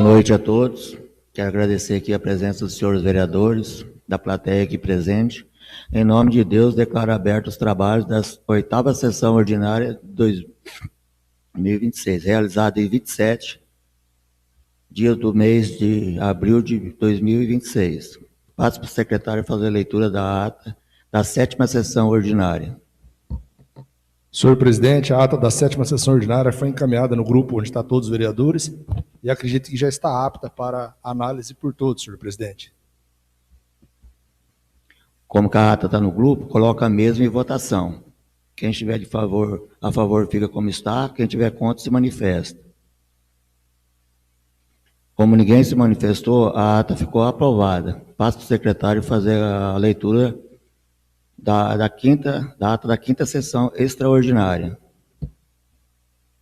Boa noite a todos. Quero agradecer aqui a presença dos senhores vereadores, da plateia aqui presente. Em nome de Deus, declaro abertos os trabalhos da 8ª sessão ordinária de 2026, realizada em 27 dias do mês de abril de 2026. Passo para o secretário fazer a leitura da ata da 7ª sessão ordinária. Senhor presidente, a ata da 7ª sessão ordinária foi encaminhada no grupo onde está todos os vereadores e acredito que já está apta para análise por todos, senhor presidente. Como a ata está no grupo, coloca a mesma em votação. Quem estiver a favor fica como está, quem tiver contra se manifesta. Como ninguém se manifestou, a ata ficou aprovada. Passo para o secretário fazer a leitura da ata da 5ª sessão extraordinária.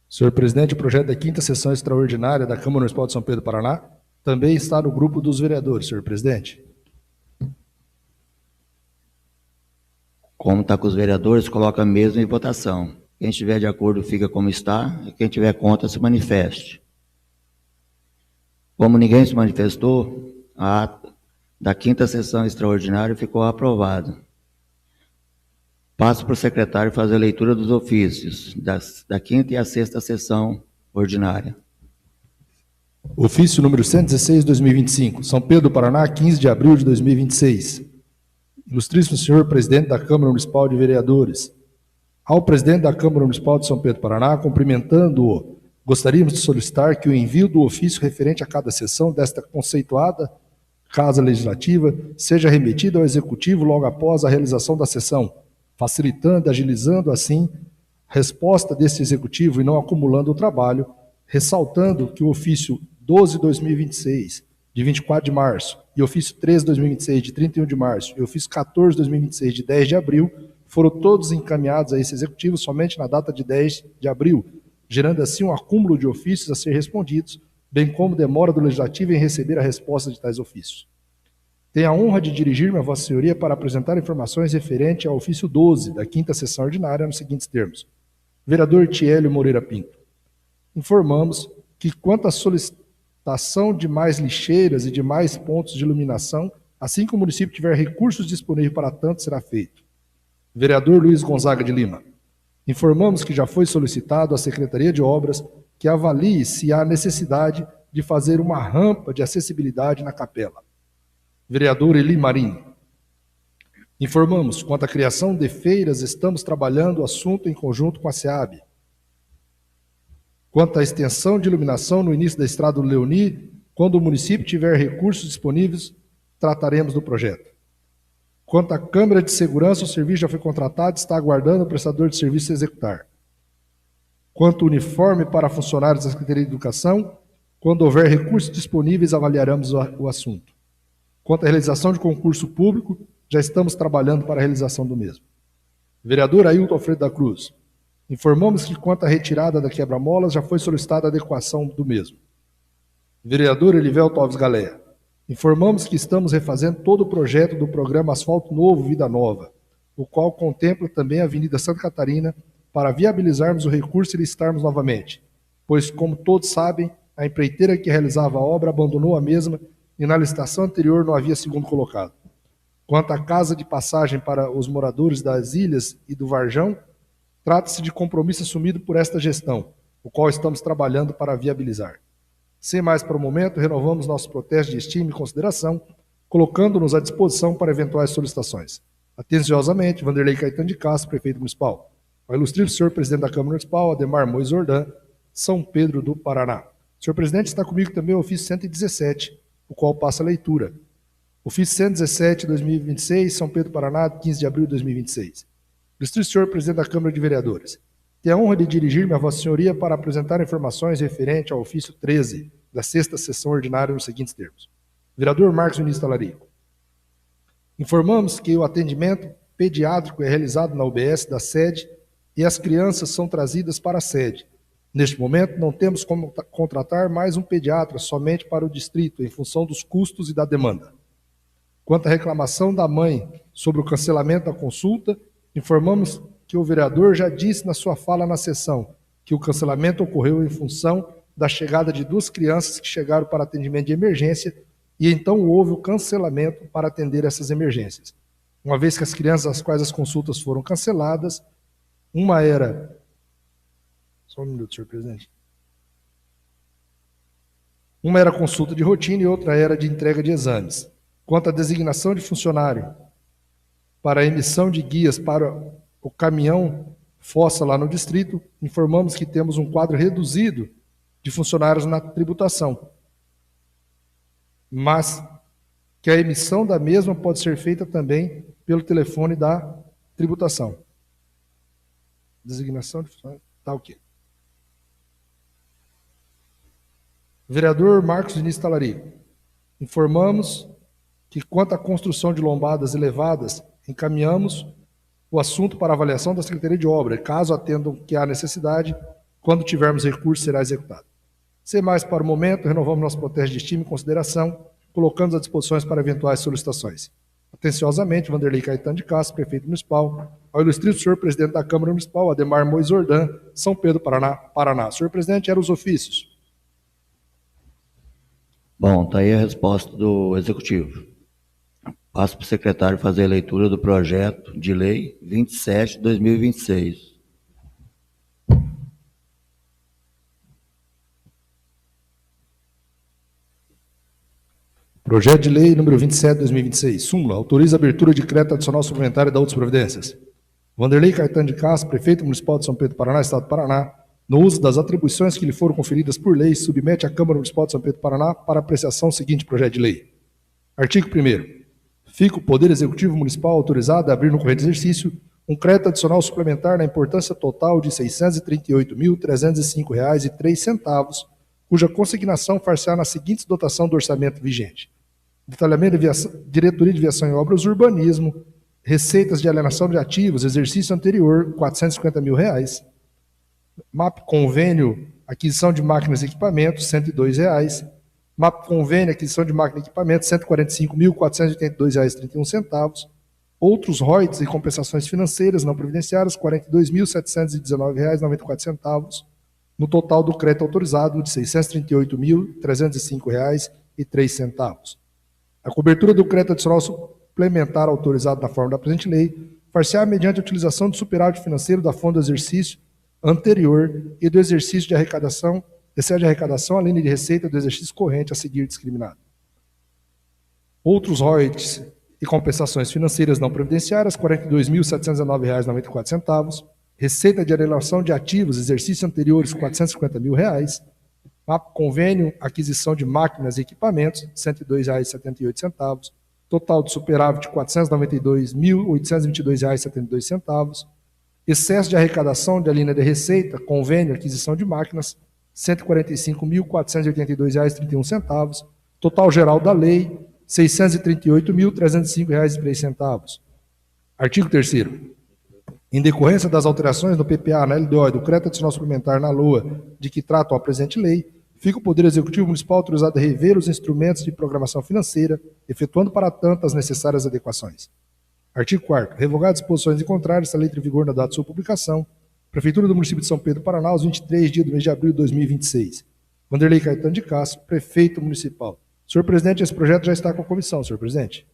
Senhor presidente, o projeto da 5ª sessão extraordinária da Câmara Municipal de São Pedro do Paraná também está no grupo dos vereadores, senhor presidente. Como está com os vereadores, coloca a mesma em votação. Quem estiver de acordo fica como está, e quem estiver contra se manifeste. Como ninguém se manifestou, a ata da 5ª sessão extraordinária ficou aprovada. Passo para o secretário fazer a leitura dos ofícios da 5ª e a 6ª sessão ordinária. Ofício número 116/2025, São Pedro do Paraná, 15 de abril de 2026. Ilustríssimo senhor presidente da Câmara Municipal de Vereadores, ao presidente da Câmara Municipal de São Pedro do Paraná, cumprimentando-o, gostaríamos de solicitar que o envio do ofício referente a cada sessão desta conceituada Casa Legislativa seja remetido ao Executivo logo após a realização da sessão, facilitando e agilizando, assim, a resposta desse Executivo e não acumulando o trabalho, ressaltando que o ofício 12/2026, de 24 de março, e ofício 13/2026, de 31 de março, e ofício 14/2026, de 10 de abril, foram todos encaminhados a esse Executivo somente na data de 10 de abril, gerando assim um acúmulo de ofícios a ser respondidos, bem como demora do Legislativo em receber a resposta de tais ofícios. Tenho a honra de dirigir-me a Vossa Senhoria para apresentar informações referentes ao ofício 12 da 5ª sessão ordinária nos seguintes termos. Vereador Tiélio Moreira Pinto, informamos que quanto à solicitação de mais lixeiras e de mais pontos de iluminação, assim que o município tiver recursos disponíveis para tanto, será feito. Vereador Luiz Gonzaga de Lima, informamos que já foi solicitado à Secretaria de Obras que avalie se há necessidade de fazer uma rampa de acessibilidade na capela. Vereador Eli Marinho, informamos quanto à criação de feiras, estamos trabalhando o assunto em conjunto com a SEAB. Quanto à extensão de iluminação no início da Estrada do Leoni, quando o município tiver recursos disponíveis, trataremos do projeto. Quanto à câmera de segurança, o serviço já foi contratado e está aguardando o prestador de serviço executar. Quanto ao uniforme para funcionários da Secretaria de Educação, quando houver recursos disponíveis, avaliaremos o assunto. Quanto à realização de concurso público, já estamos trabalhando para a realização do mesmo. Vereador Ailton Alfredo da Cruz, informamos que quanto à retirada da quebra-molas, já foi solicitada a adequação do mesmo. Vereador Elivelto Alves Galeia, informamos que estamos refazendo todo o projeto do programa Asfalto Novo Vida Nova, o qual contempla também a Avenida Santa Catarina, para viabilizarmos o recurso e licitarmos novamente, pois, como todos sabem, a empreiteira que realizava a obra abandonou a mesma e na licitação anterior não havia segundo colocado. Quanto à casa de passagem para os moradores das ilhas e do Varjão, trata-se de compromisso assumido por esta gestão, o qual estamos trabalhando para viabilizar. Sem mais para o momento, renovamos nosso protesto de estima e consideração, colocando-nos à disposição para eventuais solicitações. Atenciosamente, Vanderlei Caetano de Castro, prefeito municipal. Ao ilustríssimo senhor presidente da Câmara Municipal, Ademar Mois Ordan, São Pedro do Paraná. Senhor presidente, está comigo também o ofício 117, o qual passa a leitura. Ofício 117/2026, São Pedro do Paraná, 15 de abril de 2026. Ilustríssimo senhor presidente da Câmara de Vereadores, tenho a honra de dirigir-me a Vossa Senhoria para apresentar informações referentes ao ofício 13 da 6ª sessão ordinária nos seguintes termos. Vereador Marcos Vinícius Talarico, informamos que o atendimento pediátrico é realizado na UBS da sede e as crianças são trazidas para a sede. Neste momento, não temos como contratar mais um pediatra somente para o distrito, em função dos custos e da demanda. Quanto à reclamação da mãe sobre o cancelamento da consulta, informamos que o vereador já disse na sua fala na sessão que o cancelamento ocorreu em função da chegada de 2 crianças que chegaram para atendimento de emergência e então houve o cancelamento para atender essas emergências. Uma vez que as crianças às quais as consultas foram canceladas, uma era... Só um minuto, senhor presidente. Uma era consulta de rotina e outra era de entrega de exames. Quanto à designação de funcionário para a emissão de guias para o caminhão fossa lá no distrito, informamos que temos um quadro reduzido de funcionários na tributação, mas que a emissão da mesma pode ser feita também pelo telefone da tributação. Designação de funcionário, tá ok. Vereador Marcos Vinícius Talarico, informamos que quanto à construção de lombadas elevadas, encaminhamos o assunto para avaliação da Secretaria de Obra. Caso atendam que há necessidade, quando tivermos recurso, será executado. Sem mais para o momento, renovamos nosso protesto de estima e consideração, colocando à disposição para eventuais solicitações. Atenciosamente, Vanderlei Caetano de Castro, prefeito municipal, ao ilustríssimo senhor presidente da Câmara Municipal, Ademar Moisordã, São Pedro, Paraná. Senhor presidente, eram os ofícios. Bom, está aí a resposta do Executivo. Passo para o secretário fazer a leitura do projeto de lei 27 de 2026. Projeto de lei número 27 de 2026. Súmula. Autoriza a abertura de crédito adicional suplementar e da outras providências. Vanderlei Caetano de Castro, prefeito municipal de São Pedro, Paraná, Estado do Paraná, no uso das atribuições que lhe foram conferidas por lei, submete à Câmara Municipal de São Pedro, Paraná, para apreciação o seguinte projeto de lei. Artigo 1º. Fica o Poder Executivo Municipal autorizado a abrir no corrente exercício um crédito adicional suplementar na importância total de R$ 638.305,03, cuja consignação far-se-á na seguinte dotação do orçamento vigente. Detalhamento de Diretoria de Viação e Obras, Urbanismo, receitas de alienação de ativos, exercício anterior, R$ 450 mil. MAP Convênio, aquisição de máquinas e equipamentos, R$ 102,00. MAP Convênio, aquisição de máquina e equipamentos, R$ 145.482,31. Outros royalties e compensações financeiras não previdenciárias, R$ 42.719,94, no total do crédito autorizado de R$ 638.305,03. A cobertura do crédito adicional suplementar autorizado na forma da presente lei far-se-á mediante a utilização do superávit financeiro da fonte do exercício anterior e do exercício de arrecadação, excede a arrecadação, além de receita do exercício corrente a seguir discriminado. Outros royalties e compensações financeiras não previdenciárias, R$ 42.719,94. Receita de alienação de ativos, exercícios anteriores, R$ 450 mil. MAP Convênio, aquisição de máquinas e equipamentos, R$ 102,78. Total de superávit, R$ 492.822,72. Excesso de arrecadação de linha de receita, convênio, aquisição de máquinas, R$ 145.482,31. Total geral da lei, R$ 638.305,03. Artigo 3º. Em decorrência das alterações no PPA, na LDO e do crédito adicional suplementar na LOA de que tratam a presente lei, fica o Poder Executivo Municipal autorizado a rever os instrumentos de programação financeira, efetuando para tanto as necessárias adequações. Artigo 4º. Revogadas disposições em contrário, esta lei entra em vigor na data de sua publicação. Prefeitura do município de São Pedro, Paraná, aos 23 dias do mês de abril de 2026. Vanderlei Caetano de Castro, prefeito municipal. Senhor presidente, esse projeto já está com a comissão, senhor presidente.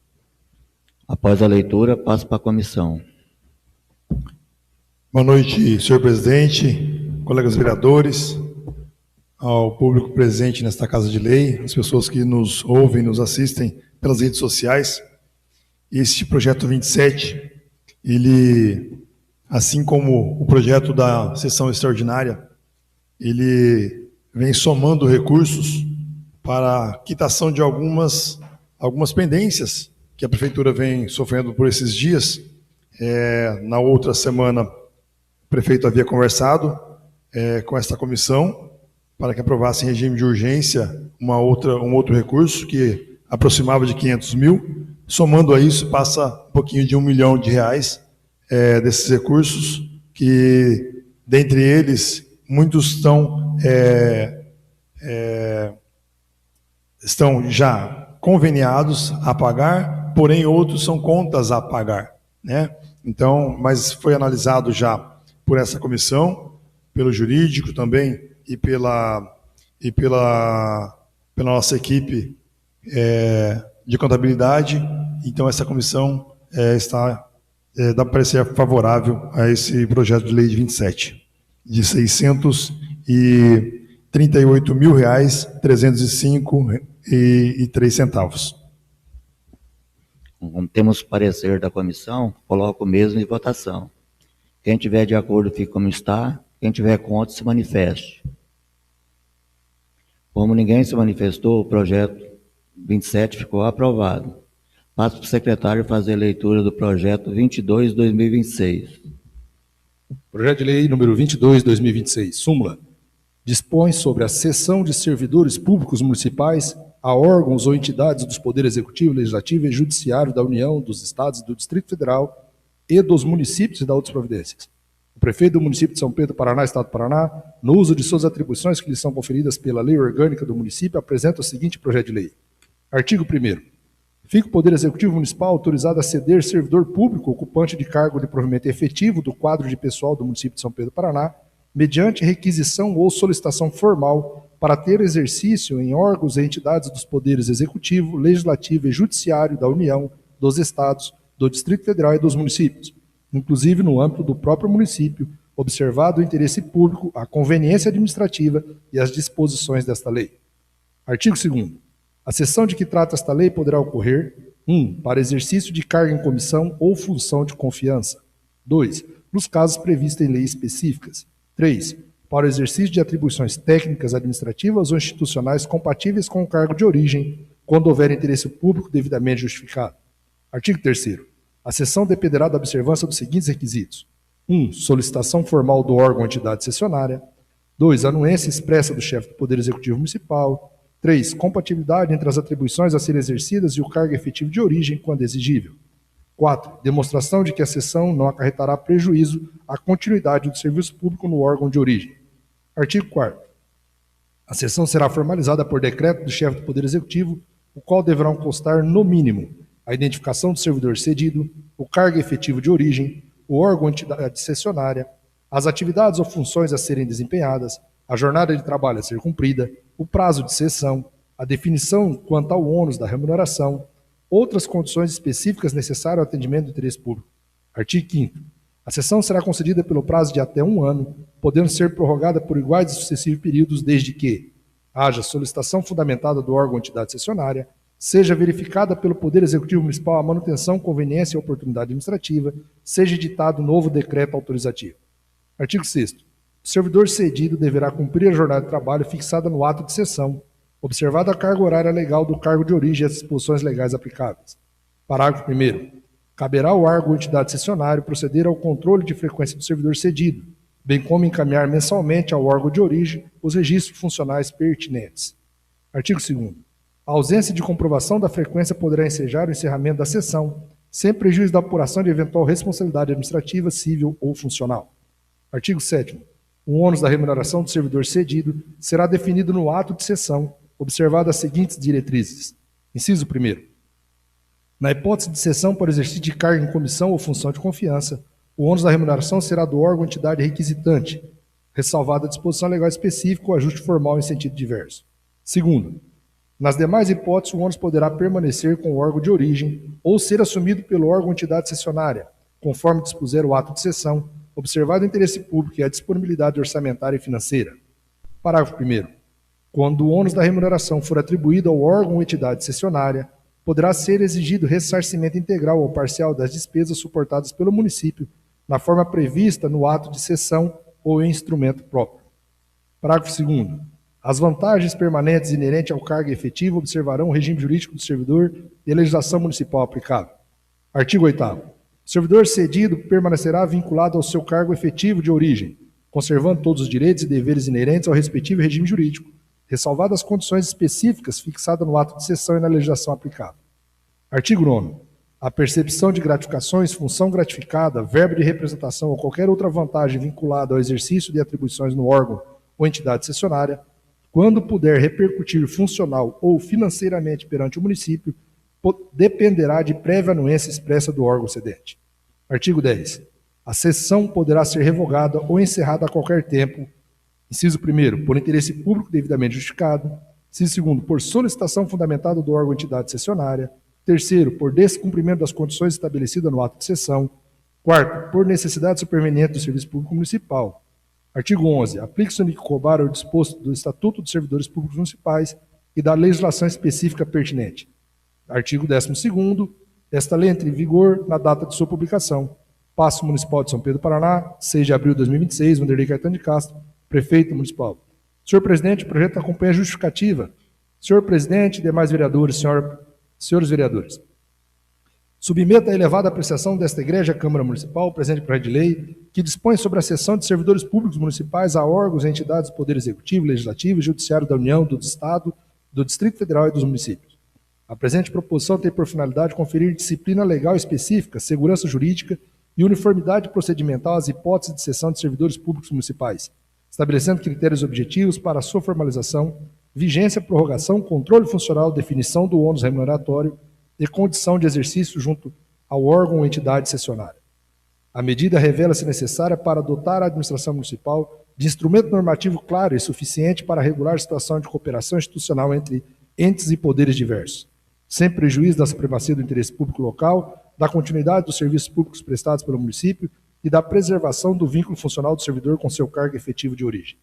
Após a leitura, passo para a comissão. Boa noite, senhor presidente, colegas vereadores, ao público presente nesta Casa de Lei, as pessoas que nos ouvem, nos assistem pelas redes sociais. Este projeto 27, ele, assim como o projeto da sessão extraordinária, ele vem somando recursos para a quitação de algumas pendências que a Prefeitura vem sofrendo por esses dias. Na outra semana, o prefeito havia conversado com esta comissão para que aprovasse em regime de urgência um outro recurso que aproximava de 500 mil. Somando a isso, passa um pouquinho de R$1 milhão desses recursos, que, dentre eles, muitos estão já conveniados a pagar, porém outros são contas a pagar, né? Então, mas foi analisado já por essa comissão, pelo jurídico também e e pela nossa equipe de contabilidade. Então, essa comissão dá parecer favorável a esse projeto de lei de 27, de R$ 638.305,03. Como temos parecer da comissão, coloco o mesmo em votação. Quem tiver de acordo, fique como está. Quem tiver contra, se manifeste. Como ninguém se manifestou, o projeto 27 ficou aprovado. Passo para o secretário fazer a leitura do projeto 22/2026. Projeto de lei número 22/2026, súmula. Dispõe sobre a cessão de servidores públicos municipais a órgãos ou entidades dos poderes executivo, legislativo e judiciário da União, dos Estados e do Distrito Federal e dos municípios e da outras providências. O prefeito do município de São Pedro, Paraná, Estado do Paraná, no uso de suas atribuições que lhe são conferidas pela lei orgânica do município, apresenta o seguinte projeto de lei. Artigo 1º. Fica o Poder Executivo Municipal autorizado a ceder servidor público ocupante de cargo de provimento efetivo do quadro de pessoal do município de São Pedro, Paraná, mediante requisição ou solicitação formal para ter exercício em órgãos e entidades dos poderes executivo, legislativo e judiciário da União, dos Estados, do Distrito Federal e dos municípios, inclusive no âmbito do próprio município, observado o interesse público, a conveniência administrativa e as disposições desta lei. Artigo 2º. A sessão de que trata esta lei poderá ocorrer: 1. Para exercício de carga em comissão ou função de confiança. 2. Nos casos previstos em leis específicas. 3. Para o exercício de atribuições técnicas, administrativas ou institucionais compatíveis com o cargo de origem, quando houver interesse público devidamente justificado. Artigo 3º. A sessão dependerá da observância dos seguintes requisitos: 1. Solicitação formal do órgão ou entidade cessionária. 2. Anuência expressa do chefe do Poder Executivo Municipal. 3. Compatibilidade entre as atribuições a serem exercidas e o cargo efetivo de origem, quando exigível. 4. Demonstração de que a sessão não acarretará prejuízo à continuidade do serviço público no órgão de origem. Artigo 4º. A sessão será formalizada por decreto do chefe do Poder Executivo, o qual deverá constar, no mínimo, a identificação do servidor cedido, o cargo efetivo de origem, o órgão ou entidade cessionária, as atividades ou funções a serem desempenhadas, a jornada de trabalho a ser cumprida, o prazo de cessão, a definição quanto ao ônus da remuneração, outras condições específicas necessárias ao atendimento do interesse público. Artigo 5º. A sessão será concedida pelo prazo de até 1 ano, podendo ser prorrogada por iguais e sucessivos períodos, desde que haja solicitação fundamentada do órgão ou entidade cessionária, seja verificada pelo Poder Executivo Municipal a manutenção, conveniência e oportunidade administrativa, seja editado novo decreto autorizativo. Artigo 6º. O servidor cedido deverá cumprir a jornada de trabalho fixada no ato de cessão, observada a carga horária legal do cargo de origem e as disposições legais aplicáveis. Parágrafo 1º. Caberá ao órgão ou entidade cessionário proceder ao controle de frequência do servidor cedido, bem como encaminhar mensalmente ao órgão de origem os registros funcionais pertinentes. Artigo 2º. A ausência de comprovação da frequência poderá ensejar o encerramento da sessão, sem prejuízo da apuração de eventual responsabilidade administrativa, civil ou funcional. Artigo 7º. O ônus da remuneração do servidor cedido será definido no ato de cessão, observadas as seguintes diretrizes. Inciso 1º. Na hipótese de cessão para exercício de carga em comissão ou função de confiança, o ônus da remuneração será do órgão ou entidade requisitante, ressalvada a disposição legal específica ou ajuste formal em sentido diverso. 2º. Nas demais hipóteses, o ônus poderá permanecer com o órgão de origem ou ser assumido pelo órgão ou entidade cessionária, conforme dispuser o ato de cessão, observado o interesse público e a disponibilidade orçamentária e financeira. Parágrafo 1º. Quando o ônus da remuneração for atribuído ao órgão ou entidade cessionária, poderá ser exigido ressarcimento integral ou parcial das despesas suportadas pelo município, na forma prevista no ato de cessão ou em instrumento próprio. Parágrafo 2º. As vantagens permanentes inerentes ao cargo efetivo observarão o regime jurídico do servidor e a legislação municipal aplicável. Artigo 8º. O servidor cedido permanecerá vinculado ao seu cargo efetivo de origem, conservando todos os direitos e deveres inerentes ao respectivo regime jurídico, ressalvadas as condições específicas fixadas no ato de cessão e na legislação aplicável. Artigo 9º. A percepção de gratificações, função gratificada, verba de representação ou qualquer outra vantagem vinculada ao exercício de atribuições no órgão ou entidade cessionária, quando puder repercutir funcional ou financeiramente perante o município, dependerá de prévia anuência expressa do órgão cedente. Artigo 10. A cessão poderá ser revogada ou encerrada a qualquer tempo, Inciso 1º, por interesse público devidamente justificado. Inciso 2º, por solicitação fundamentada do órgão ou entidade cessionária. 3º, por descumprimento das condições estabelecidas no ato de cessão. 4º, por necessidade superveniente do serviço público municipal. Artigo 11. Aplica-se no que couber ao disposto do Estatuto dos Servidores Públicos Municipais e da legislação específica pertinente. Artigo 12º. Esta lei entra em vigor na data de sua publicação. Paço Municipal de São Pedro, Paraná, 6 de abril de 2026, Vanderlei Caetano de Castro, Prefeito Municipal. Senhor Presidente, o projeto acompanha a justificativa. Senhor Presidente, demais vereadores, senhores vereadores, submeta a elevada apreciação desta Igreja Câmara Municipal o presente projeto de lei que dispõe sobre a cessão de servidores públicos municipais a órgãos e entidades do Poder Executivo, Legislativo e Judiciário da União, do Estado, do Distrito Federal e dos municípios. A presente proposição tem por finalidade conferir disciplina legal específica, segurança jurídica e uniformidade procedimental às hipóteses de cessão de servidores públicos municipais, estabelecendo critérios objetivos para a sua formalização, vigência, prorrogação, controle funcional, definição do ônus remuneratório e condição de exercício junto ao órgão ou entidade cessionária. A medida revela-se necessária para dotar a administração municipal de instrumento normativo claro e suficiente para regular a situação de cooperação institucional entre entes e poderes diversos, sem prejuízo da supremacia do interesse público local, da continuidade dos serviços públicos prestados pelo município e da preservação do vínculo funcional do servidor com seu cargo efetivo de origem.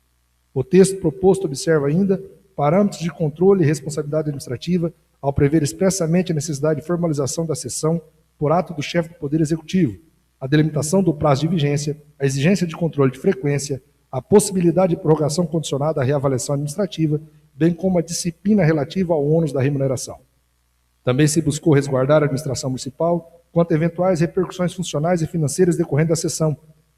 O texto proposto observa ainda parâmetros de controle e responsabilidade administrativa ao prever expressamente a necessidade de formalização da cessão por ato do chefe do Poder Executivo, a delimitação do prazo de vigência, a exigência de controle de frequência, a possibilidade de prorrogação condicionada à reavaliação administrativa, bem como a disciplina relativa ao ônus da remuneração. Também se buscou resguardar a administração municipal quanto a eventuais repercussões funcionais e financeiras decorrentes da cessão,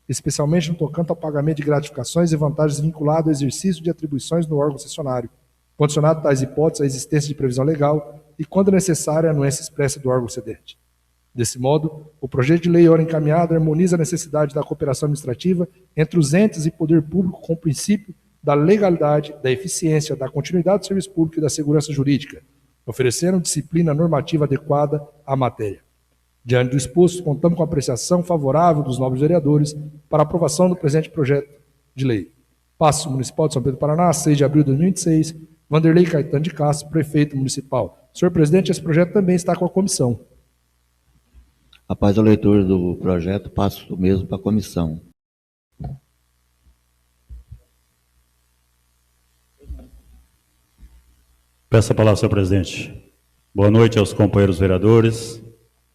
especialmente no tocante ao pagamento de gratificações e vantagens vinculado ao exercício de atribuições no órgão cessionário, condicionado tais hipóteses à existência de previsão legal e, quando necessária, a anuência expressa do órgão cedente. Desse modo, o projeto de lei ora encaminhado harmoniza a necessidade da cooperação administrativa entre os entes e poder público com o princípio da legalidade, da eficiência, da continuidade do serviço público e da segurança jurídica, oferecendo disciplina normativa adequada à matéria. Diante do exposto, contamos com a apreciação favorável dos nobres vereadores para a aprovação do presente projeto de lei. Paço Municipal de São Pedro, Paraná, 6 de abril de 2026, Vanderlei Caetano de Castro, Prefeito Municipal. Senhor Presidente, esse projeto também está com a comissão. Após a leitura do projeto, passo o mesmo para a comissão. Peço a palavra, senhor presidente. Boa noite aos companheiros vereadores,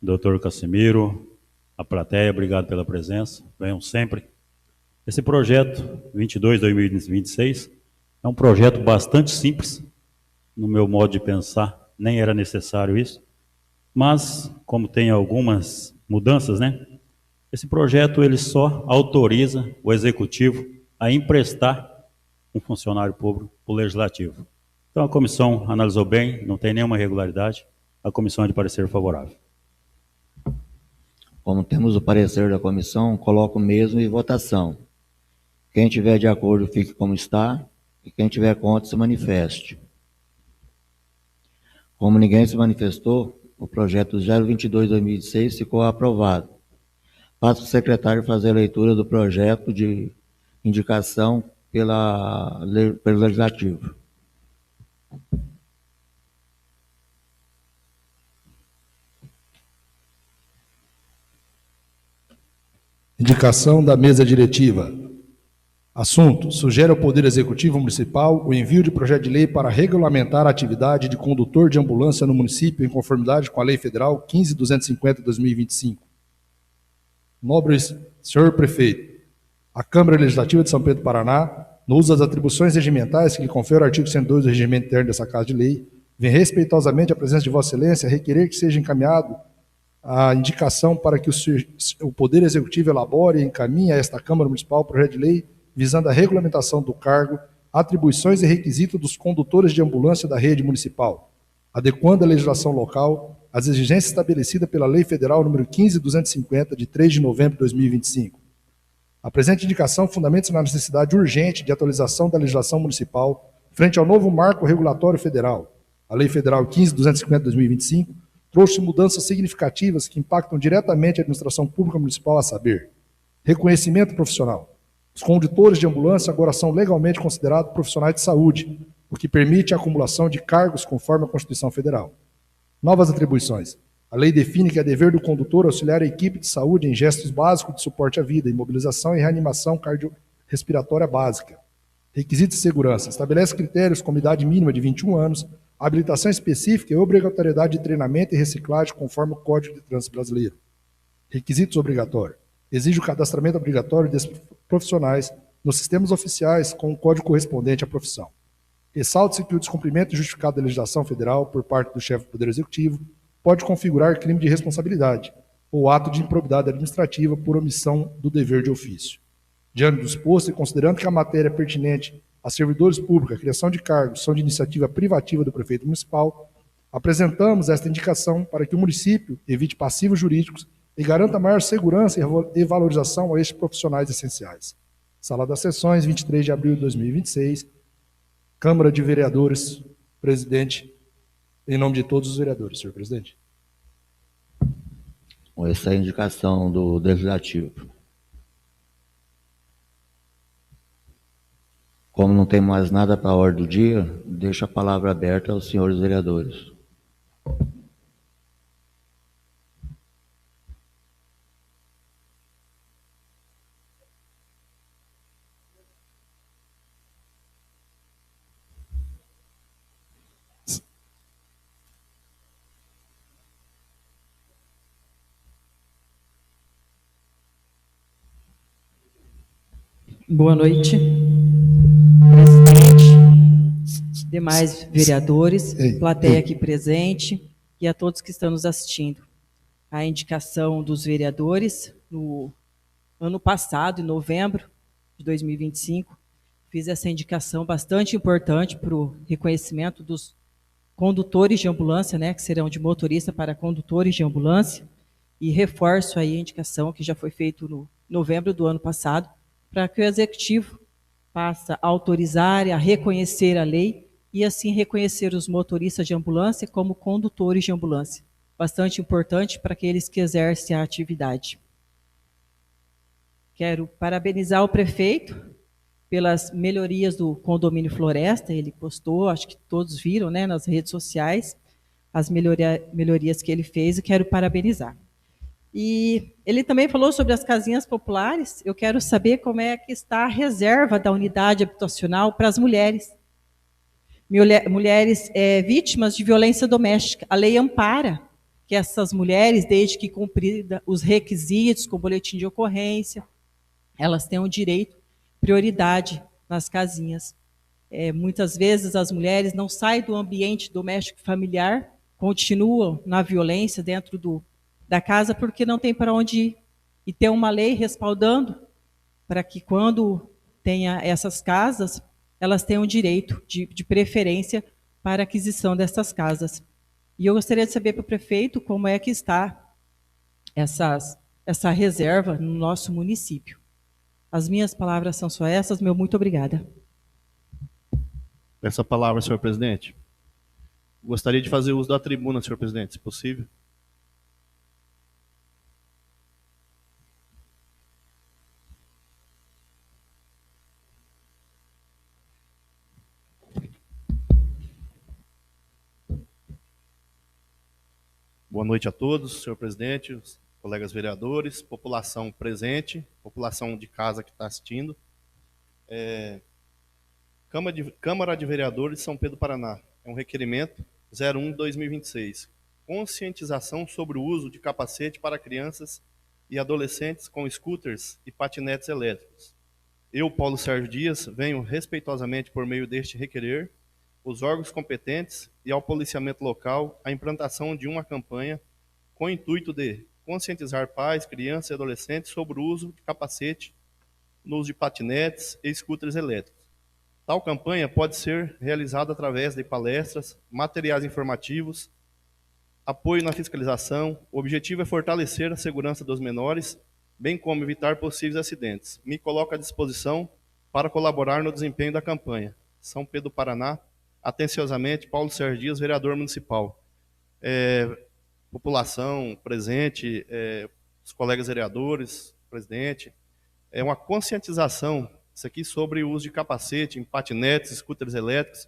doutor Casimiro, a plateia, obrigado pela presença, venham sempre. Esse projeto 22/2026 é um projeto bastante simples, no meu modo de pensar, nem era necessário isso, mas como tem algumas mudanças, né? Esse projeto ele só autoriza o executivo a emprestar um funcionário público para o legislativo. Então a comissão analisou bem, não tem nenhuma irregularidade, a comissão é de parecer favorável. Como temos o parecer da comissão, coloco o mesmo em votação. Quem tiver de acordo, fique como está, e quem tiver contra, se manifeste. Como ninguém se manifestou, o projeto 022/2026 ficou aprovado. Passo para o secretário fazer a leitura do projeto de indicação pelo Legislativo. Indicação da mesa diretiva. Assunto: sugere ao Poder Executivo Municipal o envio de projeto de lei para regulamentar a atividade de condutor de ambulância no município em conformidade com a Lei Federal 15.250/2025. Nobre senhor Prefeito, a Câmara Legislativa de São Pedro, Paraná, no uso das atribuições regimentais que lhe confere o artigo 102 do Regimento Interno dessa Casa de Lei, vem respeitosamente à presença de Vossa Excelência requerer que seja encaminhado a indicação para que o Poder Executivo elabore e encaminhe a esta Câmara Municipal o projeto de lei visando a regulamentação do cargo, atribuições e requisitos dos condutores de ambulância da rede municipal, adequando a legislação local às exigências estabelecidas pela Lei Federal nº 15.250, de 3 de novembro de 2025. A presente indicação fundamenta-se na necessidade urgente de atualização da legislação municipal frente ao novo marco regulatório federal. A Lei Federal 15.250 de 2025 trouxe mudanças significativas que impactam diretamente a administração pública municipal, a saber: reconhecimento profissional, Os condutores de ambulância agora são legalmente considerados profissionais de saúde, o que permite a acumulação de cargos conforme a Constituição Federal. Novas atribuições. A lei define que é dever do condutor auxiliar a equipe de saúde em gestos básicos de suporte à vida, imobilização e reanimação cardiorrespiratória básica. Requisitos de segurança. Estabelece critérios como idade mínima de 21 anos, habilitação específica e obrigatoriedade de treinamento e reciclagem conforme o Código de Trânsito Brasileiro. Requisitos obrigatórios. Exige o cadastramento obrigatório desses profissionais nos sistemas oficiais com o código correspondente à profissão. Ressalta-se que o descumprimento justificado da legislação federal por parte do chefe do Poder Executivo pode configurar crime de responsabilidade ou ato de improbidade administrativa por omissão do dever de ofício. Diante do exposto e considerando que a matéria pertinente a servidores públicos, a criação de cargos, são de iniciativa privativa do prefeito municipal, apresentamos esta indicação para que o município evite passivos jurídicos e garanta maior segurança e valorização a estes profissionais essenciais. Sala das Sessões, 23 de abril de 2026, Câmara de Vereadores, presidente, em nome de todos os vereadores, senhor presidente. Essa é a indicação do Legislativo. Como não tem mais nada para a ordem do dia, deixo a palavra aberta aos senhores vereadores. Boa noite, presidente, demais vereadores, plateia aqui presente e a todos que estão nos assistindo. A indicação dos vereadores, no ano passado, em novembro de 2025, fiz essa indicação bastante importante para o reconhecimento dos condutores de ambulância, né, que serão de motorista para condutores de ambulância, e reforço aí a indicação que já foi feita no novembro do ano passado, para que o Executivo passe a autorizar e a reconhecer a lei e assim reconhecer os motoristas de ambulância como condutores de ambulância. Bastante importante para aqueles que exercem a atividade. Quero parabenizar o prefeito pelas melhorias do condomínio Floresta. Ele postou, acho que todos viram, né, nas redes sociais, as melhorias que ele fez, e quero parabenizar. E ele também falou sobre as casinhas populares. Eu quero saber como é que está a reserva da unidade habitacional para as mulheres. Mulheres vítimas de violência doméstica. A lei ampara que essas mulheres, desde que cumprida os requisitos com o boletim de ocorrência, elas têm o direito, prioridade nas casinhas. Muitas vezes as mulheres não saem do ambiente doméstico familiar, continuam na violência dentro da casa porque não tem para onde ir. E tem uma lei respaldando para que quando tenha essas casas, elas tenham direito de preferência para a aquisição dessas casas. E eu gostaria de saber para o prefeito como é que está essa reserva no nosso município. As minhas palavras são só essas, meu muito obrigada. Peço a palavra, senhor presidente. Gostaria de fazer uso da tribuna, senhor presidente, se possível. Boa noite a todos, senhor presidente, os colegas vereadores, população presente, população de casa que está assistindo. Câmara de Vereadores de São Pedro, Paraná. É um requerimento 01/2026. Conscientização sobre o uso de capacete para crianças e adolescentes com scooters e patinetes elétricos. Eu, Paulo Sérgio Dias, venho respeitosamente por meio deste requerer os órgãos competentes e ao policiamento local a implantação de uma campanha com o intuito de conscientizar pais, crianças e adolescentes sobre o uso de capacete no uso de patinetes e scooters elétricos. Tal campanha pode ser realizada através de palestras, materiais informativos, apoio na fiscalização. O objetivo é fortalecer a segurança dos menores, bem como evitar possíveis acidentes. Me coloco à disposição para colaborar no desempenho da campanha. São Pedro, Paraná. Atenciosamente, Paulo Sérgio Dias, vereador municipal. População presente, os colegas vereadores, presidente, é uma conscientização, isso aqui, sobre o uso de capacete em patinetes, scooters elétricos.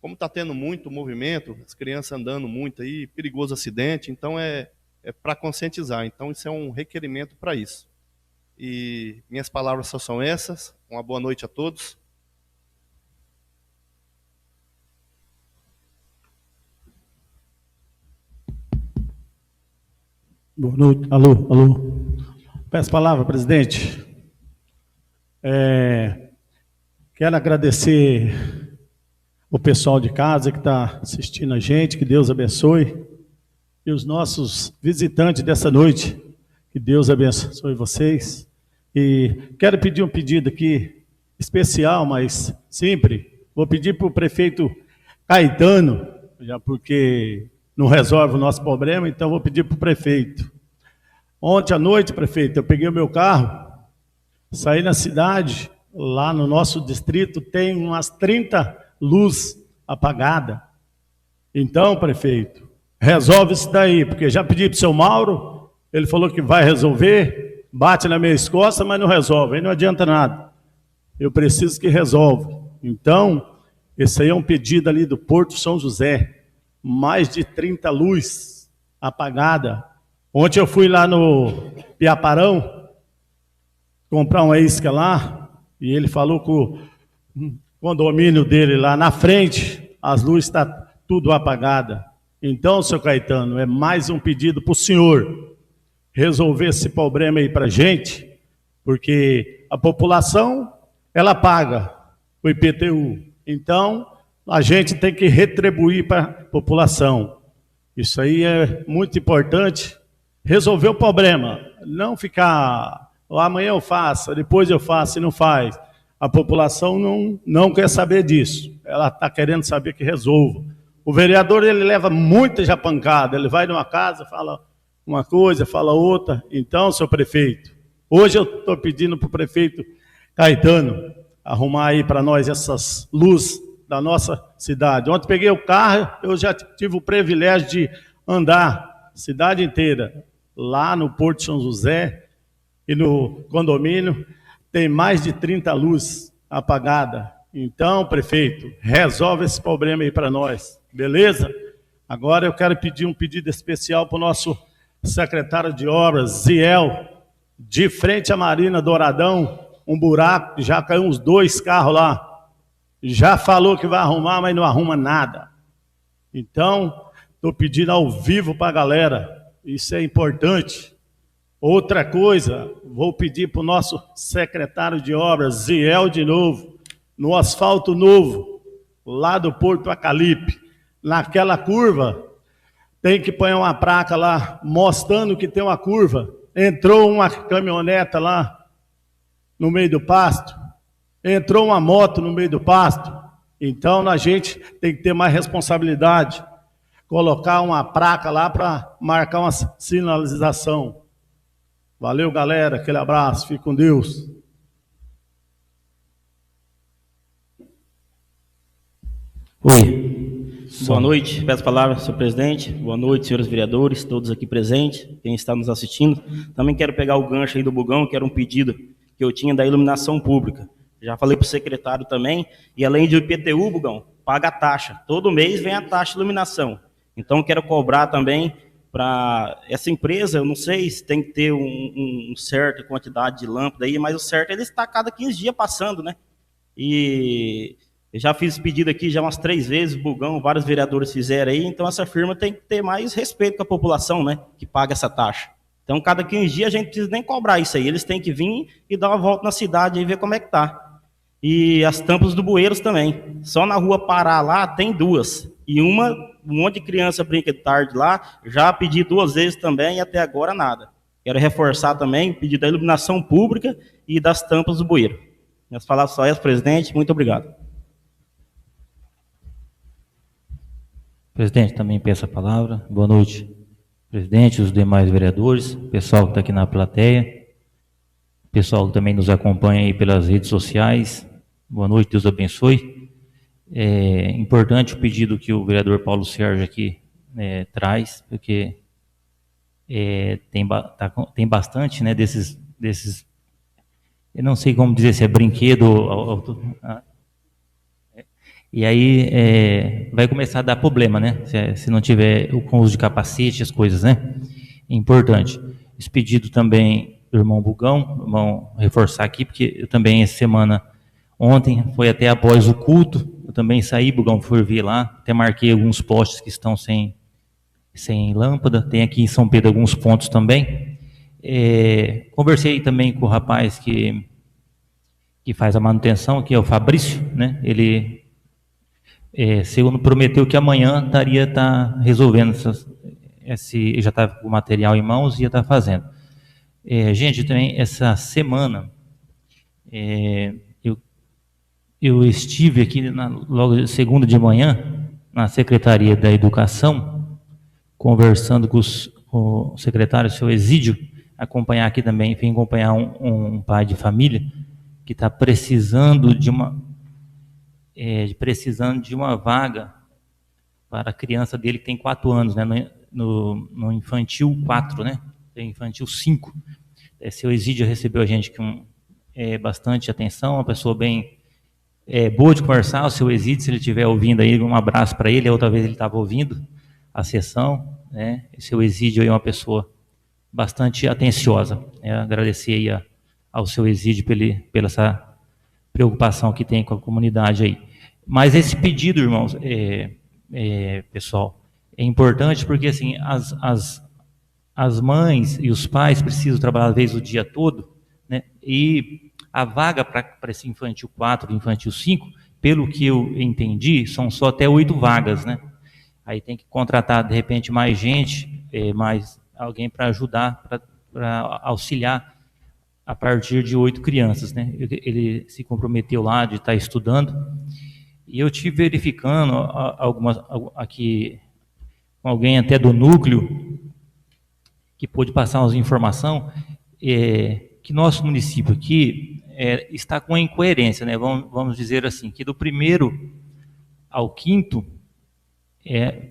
Como está tendo muito movimento, as crianças andando muito aí, perigoso acidente, então é para conscientizar. Então isso é um requerimento para isso. E minhas palavras só são essas. Uma boa noite a todos. Boa noite. Alô, alô. Peço a palavra, presidente. Quero agradecer o pessoal de casa que está assistindo a gente, que Deus abençoe. E os nossos visitantes dessa noite, que Deus abençoe vocês. E quero pedir um pedido aqui, especial, mas simples. Vou pedir para o prefeito Caetano, já porque não resolve o nosso problema, então vou pedir para o prefeito. Ontem à noite, prefeito, eu peguei o meu carro, saí na cidade, lá no nosso distrito tem umas 30 luzes apagadas. Então, prefeito, resolve isso daí, porque já pedi para o seu Mauro, ele falou que vai resolver, bate na minha costas, mas não resolve, aí não adianta nada. Eu preciso que resolva. Então, esse aí é um pedido ali do Porto São José, mais de 30 luzes apagadas. Ontem eu fui lá no Piaparão comprar uma isca lá, e ele falou que o condomínio dele lá na frente, as luzes estão tudo apagadas. Então, seu Caetano, é mais um pedido para o senhor resolver esse problema aí para a gente, porque a população, ela paga o IPTU. Então, a gente tem que retribuir para a população. Isso aí é muito importante. Resolver o problema, não ficar, amanhã eu faço, depois eu faço e não faz. A população não quer saber disso, ela está querendo saber que resolva. O vereador, ele leva muita já pancada, ele vai numa casa, fala uma coisa, fala outra. Então, seu prefeito, hoje eu estou pedindo para o prefeito Caetano arrumar aí para nós essas luzes da nossa cidade. Ontem peguei o carro, eu já tive o privilégio de andar a cidade inteira. Lá no Porto São José e no condomínio tem mais de 30 luzes apagadas. Então, prefeito, resolve esse problema aí para nós, beleza? Agora eu quero pedir um pedido especial para o nosso secretário de obras, Ziel, de frente à Marina Douradão, um buraco, já caiu uns 2 carros lá. Já falou que vai arrumar, mas não arruma nada. Então, estou pedindo ao vivo para a galera. Isso é importante. Outra coisa, vou pedir para o nosso secretário de obras, Ziel, de novo, no asfalto novo, lá do Porto Acalipe, naquela curva, tem que pôr uma placa lá, mostrando que tem uma curva. Entrou uma caminhoneta lá, no meio do pasto, entrou uma moto no meio do pasto. Então, a gente tem que ter mais responsabilidade. Colocar uma placa lá para marcar uma sinalização. Valeu, galera. Aquele abraço. Fique com Deus. Oi. Boa noite. Peço a palavra, senhor presidente. Boa noite, senhores vereadores, todos aqui presentes, quem está nos assistindo. Também quero pegar o gancho aí do Bugão, que era um pedido que eu tinha da iluminação pública. Já falei para o secretário também. E além do IPTU, Bugão, paga a taxa. Todo mês vem a taxa de iluminação. Então, quero cobrar também para essa empresa, eu não sei se tem que ter uma certa quantidade de lâmpada aí, mas o certo é ele estar cada 15 dias passando, né? E eu já fiz esse pedido aqui já umas 3 vezes, Bugão, vários vereadores fizeram aí, então essa firma tem que ter mais respeito com a população, né? Que paga essa taxa. Então, cada 15 dias a gente não precisa nem cobrar isso aí, eles têm que vir e dar uma volta na cidade e ver como é que tá. E as tampas do bueiros também. Só na rua Pará lá tem 2. E um monte de criança brinca de tarde lá. Já pedi 2 vezes também e até agora nada. Quero reforçar também o pedido da iluminação pública e das tampas do bueiro. Minhas palavras só essas, presidente. Muito obrigado. Presidente, também peço a palavra. Boa noite, presidente, os demais vereadores, pessoal que está aqui na plateia, pessoal que também nos acompanha aí pelas redes sociais. Boa noite, Deus abençoe. É importante o pedido que o vereador Paulo Sérgio aqui traz, porque tem bastante, né, desses eu não sei como dizer se é brinquedo e aí vai começar a dar problema, né? Se não tiver com o uso de capacete, as coisas, né? É importante. Esse pedido também do irmão Bugão, vamos reforçar aqui, porque eu também essa semana, ontem, foi até após o culto, eu também saí, Bugão, fui ver lá, até marquei alguns postes que estão sem lâmpada, tem aqui em São Pedro alguns pontos também. Conversei também com o rapaz que faz a manutenção, que é o Fabrício, né? Ele, segundo prometeu que amanhã estaria resolvendo já está com o material em mãos e ia estar fazendo. Gente, também essa semana eu estive aqui logo segunda de manhã na Secretaria da Educação, conversando com o secretário, o seu Exídio, acompanhar aqui também, vim acompanhar um pai de família que está precisando de uma vaga para a criança dele que tem 4 anos, né, no infantil 4, né, infantil 5. Seu Exídio recebeu a gente com bastante atenção, uma pessoa bem boa de conversar. O seu Exídio, se ele estiver ouvindo aí, um abraço para ele. A outra vez ele estava ouvindo a sessão, né? O seu Exídio é uma pessoa bastante atenciosa. Agradecer aí ao seu Exídio pela essa preocupação que tem com a comunidade aí. Mas esse pedido, irmãos, pessoal, é importante porque assim as mães e os pais precisam trabalhar às vezes o dia todo, né? E a vaga para esse infantil 4 e infantil 5, pelo que eu entendi, são só até 8 vagas, né? Aí tem que contratar, de repente, mais gente, mais alguém para ajudar, para auxiliar a partir de 8 crianças, né? Ele se comprometeu lá de estar estudando, e eu estive verificando aqui com alguém até do núcleo, que pôde passar umas informações, que nosso município aqui está com incoerência, né? Vamos dizer assim, que do 1º ao 5º é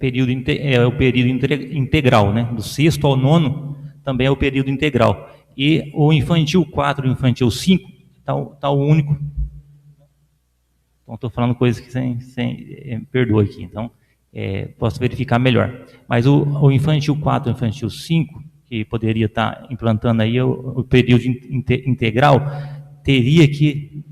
o período integral, né? Do 6º ao 9º também é o período integral. E o infantil 4 e o infantil 5 está o único. Então, estou falando coisas que perdoa aqui, então posso verificar melhor. Mas o infantil 4 e o infantil 5, que poderia estar implantando aí o período integral, teria que...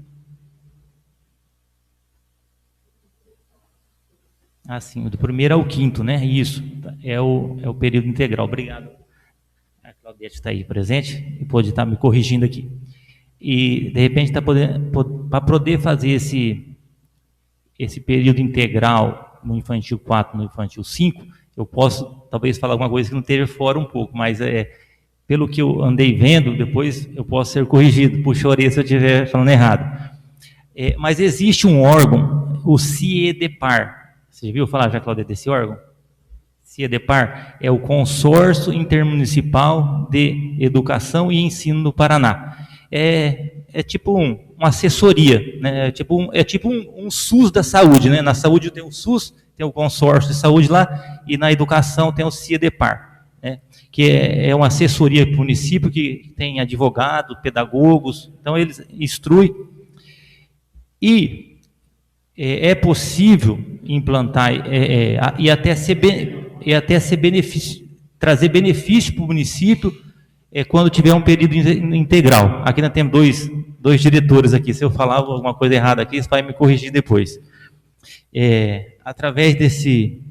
Assim, do 1º ao 5º, né? Isso, é o período integral. Obrigado. A Claudete está aí presente e pode estar me corrigindo aqui. E, de repente, para poder fazer esse período integral no infantil 4, no infantil 5, eu posso, talvez, falar alguma coisa que não esteja fora um pouco, mas pelo que eu andei vendo, depois eu posso ser corrigido, puxa a orelha se eu estiver falando errado. Mas existe um órgão, o CIEDEPAR. Você viu falar já, Claudete, desse órgão? CIEDEPAR é o Consórcio Intermunicipal de Educação e Ensino do Paraná. É tipo uma assessoria, né? É tipo um SUS da saúde, né? Na saúde tem o SUS, tem o consórcio de saúde lá, e na educação tem o CIEDEPAR, né? Que é uma assessoria para o município, que tem advogado, pedagogos, então eles instruem. E é possível implantar e até trazer benefício para o município quando tiver um período integral. Aqui nós temos dois diretores aqui. Se eu falar alguma coisa errada aqui, você vai me corrigir depois. Através se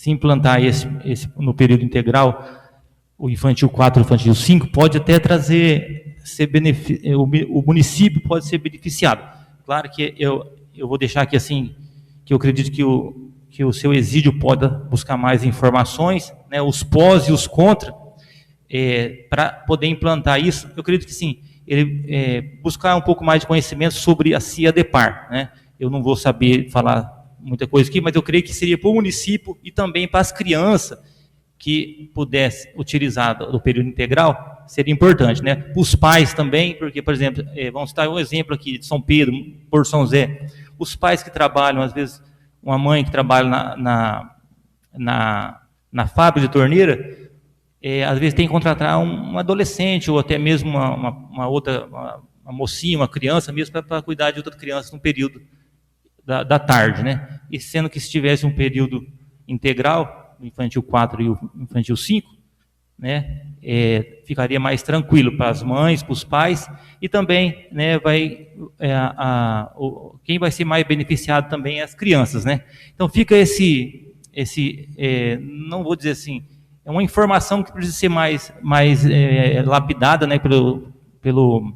implantar no período integral, o infantil 4 e o infantil 5, pode até trazer, o município pode ser beneficiado. Claro que eu vou deixar aqui assim, que eu acredito que o seu Exídio pode buscar mais informações, né, os pós e os contra, para poder implantar isso. Eu acredito que sim, ele buscar um pouco mais de conhecimento sobre a CIEDEPAR, né? Eu não vou saber falar muita coisa aqui, mas eu creio que seria para o município e também para as crianças que pudesse utilizar do período integral, seria importante, né? Para os pais também, porque, por exemplo, vamos citar um exemplo aqui de São Pedro, por São José, os pais que trabalham, às vezes, uma mãe que trabalha na fábrica de torneira, às vezes tem que contratar um adolescente, ou até mesmo uma mocinha, uma criança mesmo, para cuidar de outra criança num período da tarde, né? E sendo que se tivesse um período integral, o infantil 4 e o infantil 5, né, ficaria mais tranquilo para as mães, para os pais, e também, né, quem vai ser mais beneficiado também é as crianças, né? Então fica não vou dizer assim, é uma informação que precisa ser mais lapidada, né, pelo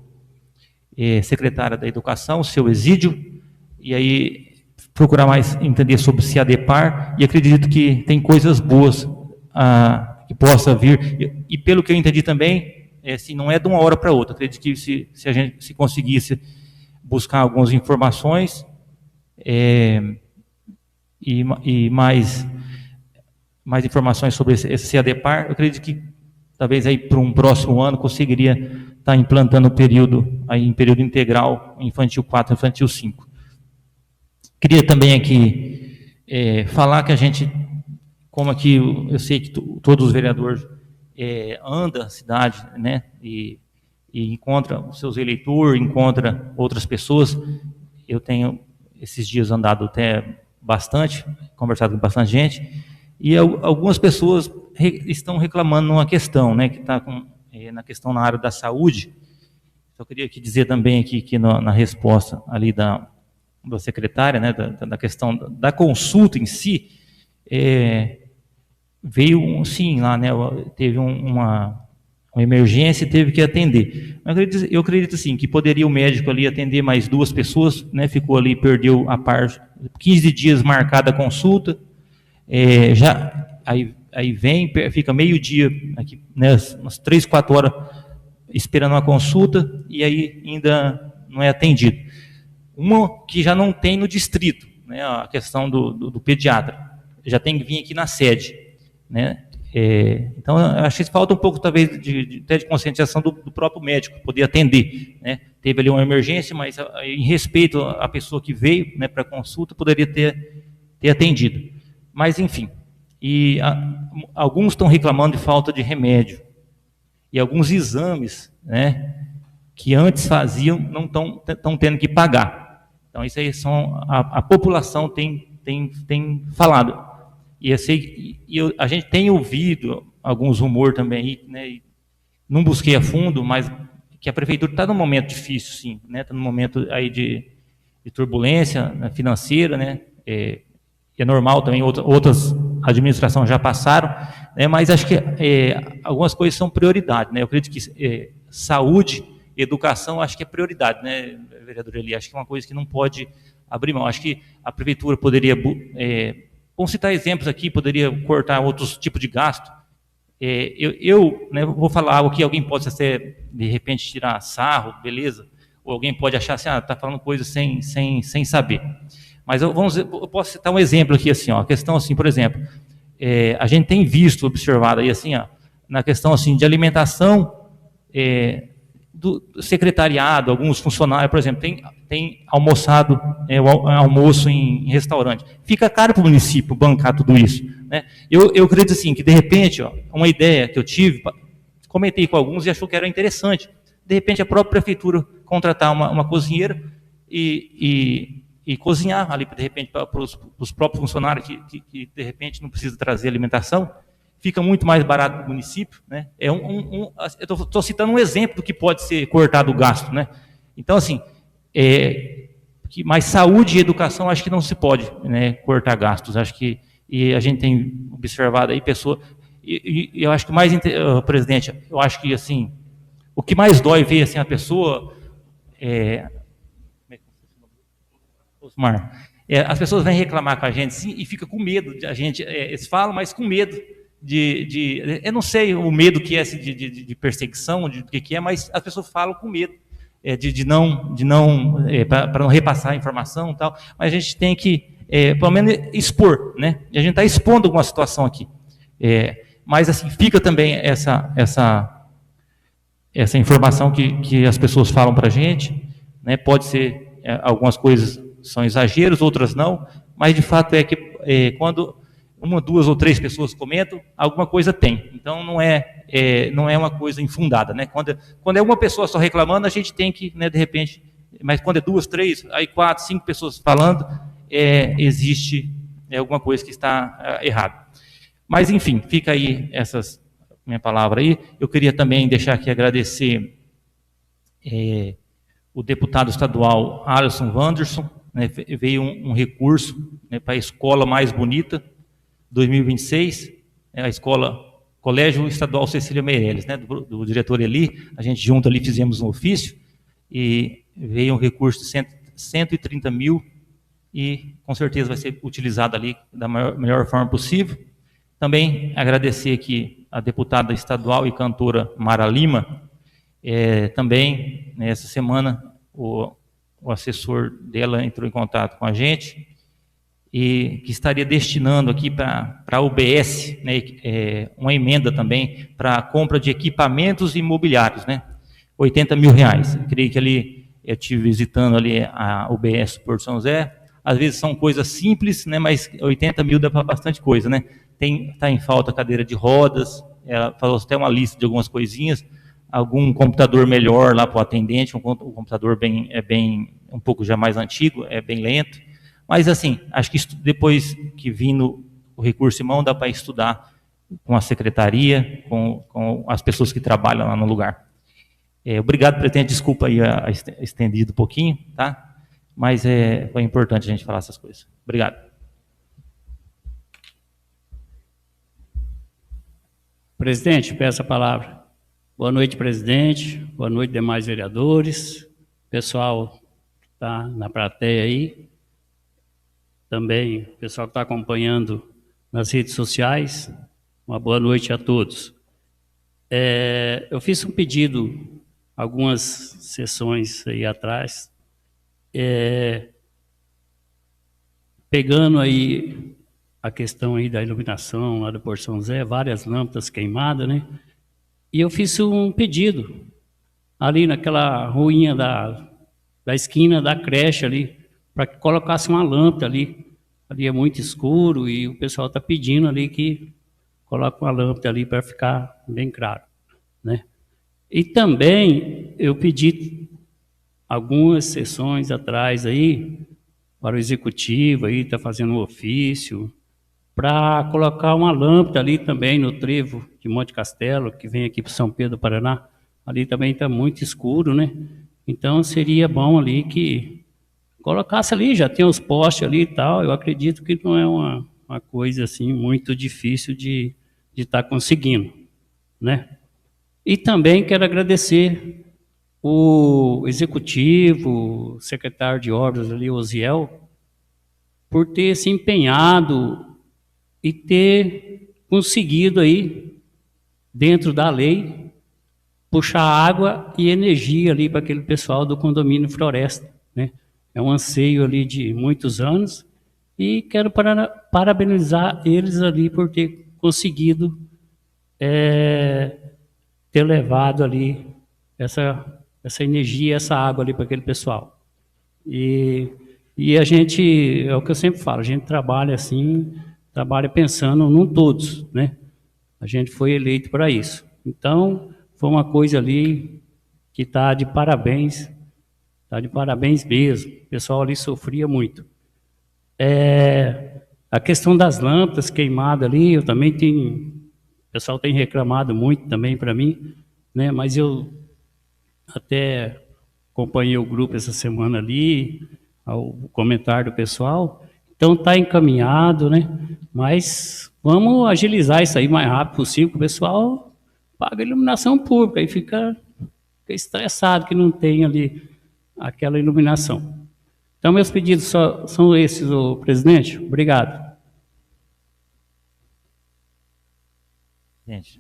secretário da Educação, o seu Exídio, e aí procurar mais entender sobre o CEADEPAR, e acredito que tem coisas boas que possa vir, e pelo que eu entendi também, assim, não é de uma hora para outra. Acredito que se a gente conseguisse buscar algumas informações e mais informações sobre esse CEADEPAR, eu acredito que talvez aí para um próximo ano conseguiria estar implantando em período integral, infantil 4, infantil 5. Queria também aqui falar que a gente, como aqui eu sei que todos os vereadores andam na cidade, né, e encontra os seus eleitores, encontra outras pessoas. Eu tenho esses dias andado até bastante, conversado com bastante gente, e algumas pessoas estão reclamando numa questão, né, que está na questão na área da saúde. Só queria aqui dizer também aqui que na resposta ali da secretária, né, da questão da consulta em si, veio sim lá, né, teve uma emergência e teve que atender. Eu acredito sim que poderia o médico ali atender mais 2 pessoas, né, ficou ali, perdeu a parte, 15 dias marcada a consulta, aí fica meio-dia aqui, né, umas 3, 4 horas esperando uma consulta, e aí ainda não é atendido. Uma que já não tem no distrito, né, a questão do pediatra, já tem que vir aqui na sede, né? Então, eu acho que falta um pouco, talvez, até de conscientização do próprio médico, poder atender, né? Teve ali uma emergência, mas em respeito à pessoa que veio, né, para a consulta, poderia ter atendido. Mas, enfim, alguns estão reclamando de falta de remédio, e alguns exames, né, que antes faziam, não estão tendo que pagar. Então, isso aí a população tem falado. E a gente tem ouvido alguns rumores também, né, não busquei a fundo, mas que a prefeitura está num momento difícil, sim, né, está num momento aí de turbulência, né, financeira, né, é normal também, outras administrações já passaram, né, mas acho que algumas coisas são prioridade, né, eu acredito que saúde, educação, acho que é prioridade, né, vereador Eli, acho que é uma coisa que não pode abrir mão. Acho que a prefeitura poderia, vamos citar exemplos aqui, poderia cortar outros tipos de gasto. Né, vou falar algo que alguém pode até, de repente, tirar sarro, beleza, ou alguém pode achar assim, está falando coisa sem saber. Mas eu posso citar um exemplo aqui, assim, a questão assim, por exemplo, a gente tem visto, observado aí, assim, na questão assim, de alimentação, do secretariado, alguns funcionários, por exemplo, tem almoçado, almoço em restaurante. Fica caro para o município bancar tudo isso, né? Eu acredito assim, que de repente, uma ideia que eu tive, comentei com alguns e achou que era interessante, de repente a própria prefeitura contratar uma cozinheira e cozinhar ali, de repente, para os próprios funcionários que de repente não precisa trazer alimentação, fica muito mais barato para o município, né? Eu estou citando um exemplo do que pode ser cortado o gasto, né? Então, assim, mas saúde e educação acho que não se pode, né, cortar gastos. Acho que a gente tem observado aí pessoas, e eu acho que mais, presidente, eu acho que assim, o que mais dói ver assim a pessoa, Osmar, as pessoas vêm reclamar com a gente, sim, e fica com medo de a gente, eles falam, mas com medo eu não sei o medo que é de perseguição, de que é, mas as pessoas falam com medo para não repassar a informação e tal, mas a gente tem que, pelo menos, expor, né? E a gente está expondo alguma situação aqui. Mas, assim, fica também essa informação que as pessoas falam para a gente, né? Pode ser, algumas coisas são exageros, outras não, mas, de fato, que quando uma, duas ou três pessoas comentam, alguma coisa tem. Então não é uma coisa infundada, né? Quando é uma pessoa só reclamando, a gente tem que, né, de repente, mas quando é duas, três, aí 4, 5 pessoas falando, existe alguma coisa que está errada. Mas enfim, fica aí minha palavra aí. Eu queria também deixar aqui agradecer o deputado estadual Alisson Wanderson, né, veio um recurso, né, para a escola mais bonita 2026, a Colégio Estadual Cecília Meirelles, né, do diretor Eli. A gente junto ali fizemos um ofício e veio um recurso de 130 mil e com certeza vai ser utilizado ali da melhor forma possível. Também agradecer aqui a deputada estadual e cantora Mara Lima. Também, nessa semana, o assessor dela entrou em contato com a gente e que estaria destinando aqui para a UBS, né, uma emenda também para a compra de equipamentos imobiliários, né, 80 mil reais. Eu creio que ali, eu estive visitando ali a UBS Porto São José, às vezes são coisas simples, né, mas 80 mil dá para bastante coisa, né. Está em falta cadeira de rodas, ela falou até uma lista de algumas coisinhas, algum computador melhor lá para o atendente, um computador um pouco já mais antigo, bem lento. Mas assim, acho que depois que vindo o recurso em mão, dá para estudar com a secretaria, com as pessoas que trabalham lá no lugar. Obrigado, presidente, desculpa aí estendido um pouquinho, tá? Mas foi importante a gente falar essas coisas. Obrigado. Presidente, peço a palavra. Boa noite, presidente. Boa noite, demais vereadores. Pessoal que está na plateia aí. Também o pessoal que está acompanhando nas redes sociais. Uma boa noite a todos. Eu fiz um pedido algumas sessões aí atrás, pegando aí a questão aí da iluminação lá do Porto São José, várias lâmpadas queimadas, né? E eu fiz um pedido ali naquela ruinha da esquina da creche ali, para que colocasse uma lâmpada ali. Ali é muito escuro e o pessoal está pedindo ali que coloque uma lâmpada ali para ficar bem claro, né? E também eu pedi algumas sessões atrás aí para o executivo aí, está fazendo um ofício, para colocar uma lâmpada ali também no trevo de Monte Castelo, que vem aqui para São Pedro do Paraná. Ali também está muito escuro, né? Então seria bom ali que colocasse ali, já tem os postes ali e tal. Eu acredito que não é uma coisa assim muito difícil de estar conseguindo, né? E também quero agradecer o executivo, o secretário de obras ali, Osiel, por ter se empenhado e ter conseguido aí, dentro da lei, puxar água e energia ali para aquele pessoal do condomínio Floresta, né? É um anseio ali de muitos anos e quero parabenizar eles ali por ter conseguido ter levado ali essa energia, essa água ali para aquele pessoal. E a gente, é o que eu sempre falo, a gente trabalha assim, trabalha pensando num todos, né? A gente foi eleito para isso. Então, foi uma coisa ali que está de parabéns mesmo. O pessoal ali sofria muito. A questão das lâmpadas queimadas ali, eu também tenho, o pessoal tem reclamado muito também para mim, né? Mas eu até acompanhei o grupo essa semana ali, o comentário do pessoal. Então está encaminhado, né? Mas vamos agilizar isso aí o mais rápido possível, que o pessoal paga iluminação pública e fica estressado que não tem ali aquela iluminação. Então, meus pedidos são esses, presidente. Obrigado. Gente,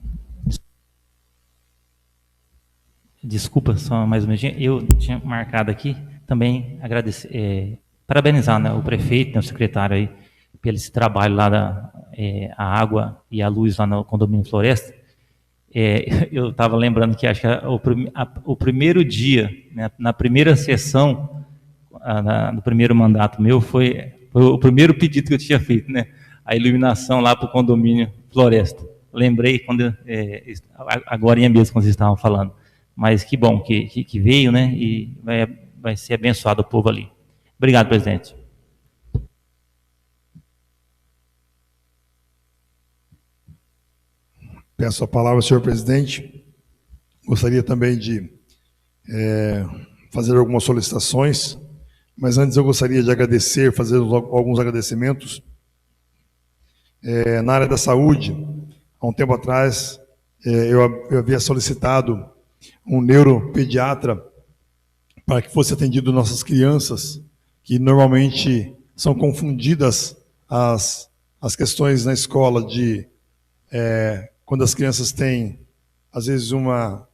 desculpa só mais um minutinho. Eu tinha marcado aqui também agradecer, parabenizar, né, o prefeito, né, o secretário aí, pelo esse trabalho lá a água e a luz lá no condomínio Floresta. Eu estava lembrando que acho que o primeiro dia, né, na primeira sessão, no primeiro mandato meu, foi o primeiro pedido que eu tinha feito, né? a iluminação lá para o condomínio Floresta. Lembrei quando agorinha mesmo quando vocês estavam falando. Mas que bom que veio, né? E vai ser abençoado o povo ali. Obrigado, presidente. Peço a palavra, senhor presidente. Gostaria também de fazer algumas solicitações, mas antes eu gostaria de agradecer, fazer alguns agradecimentos. Na área da saúde, há um tempo atrás, eu havia solicitado um neuropediatra para que fosse atendido nossas crianças, que normalmente são confundidas as questões na escola de quando as crianças têm, às vezes, uma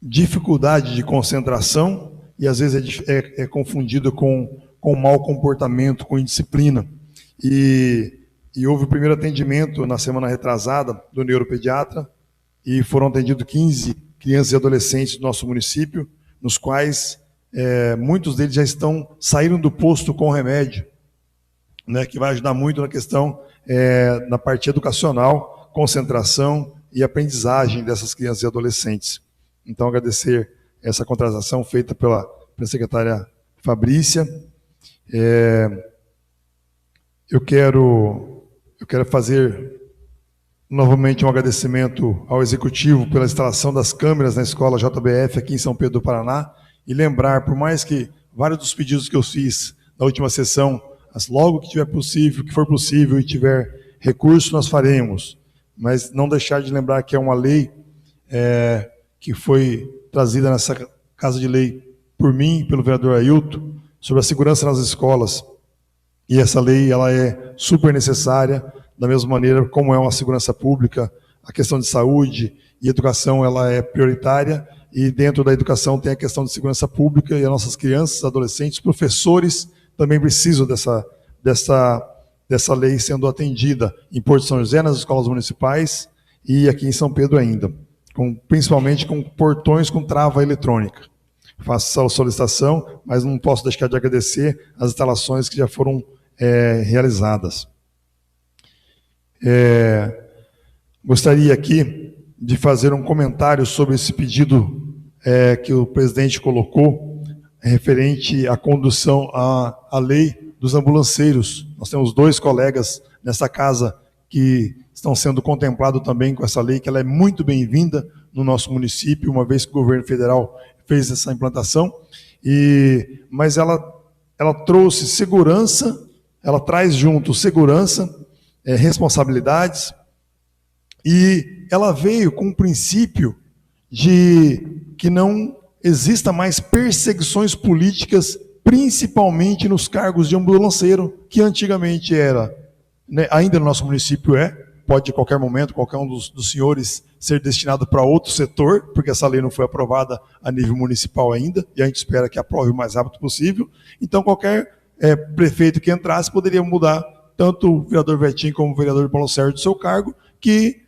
dificuldade de concentração e, às vezes, é confundido com mau comportamento, com indisciplina. E houve o primeiro atendimento na semana retrasada do neuropediatra e foram atendidos 15 crianças e adolescentes do nosso município, nos quais muitos deles já saíram do posto com remédio, né, que vai ajudar muito na questão na parte educacional, concentração e aprendizagem dessas crianças e adolescentes. Então, agradecer essa contratação feita pela secretária Fabrícia. Eu quero fazer novamente um agradecimento ao Executivo pela instalação das câmeras na escola JBF aqui em São Pedro do Paraná e lembrar, por mais que vários dos pedidos que eu fiz na última sessão, logo que for possível e tiver recurso, nós faremos, mas não deixar de lembrar que é uma lei que foi trazida nessa Casa de Lei por mim e pelo vereador Ailton, sobre a segurança nas escolas. E essa lei ela é super necessária, da mesma maneira como é uma segurança pública, a questão de saúde e educação ela é prioritária, e dentro da educação tem a questão de segurança pública, e as nossas crianças, adolescentes, professores também precisam dessa lei sendo atendida em Porto São José, nas escolas municipais, e aqui em São Pedro ainda, principalmente com portões com trava eletrônica. Faço essa solicitação, mas não posso deixar de agradecer as instalações que já foram realizadas. Gostaria aqui de fazer um comentário sobre esse pedido que o presidente colocou, referente à condução à lei dos ambulanceiros. Nós temos 2 colegas nessa casa que estão sendo contemplados também com essa lei, que ela é muito bem-vinda no nosso município, uma vez que o governo federal fez essa implantação, mas ela trouxe segurança, ela traz junto segurança, responsabilidades, e ela veio com o princípio de que não exista mais perseguições políticas, principalmente nos cargos de ambulanceiro, que antigamente era, né, ainda no nosso município pode a qualquer momento, qualquer um dos senhores ser destinado para outro setor, porque essa lei não foi aprovada a nível municipal ainda, e a gente espera que aprove o mais rápido possível. Então, qualquer prefeito que entrasse poderia mudar tanto o vereador Vetinho como o vereador Paulo Sérgio do seu cargo, que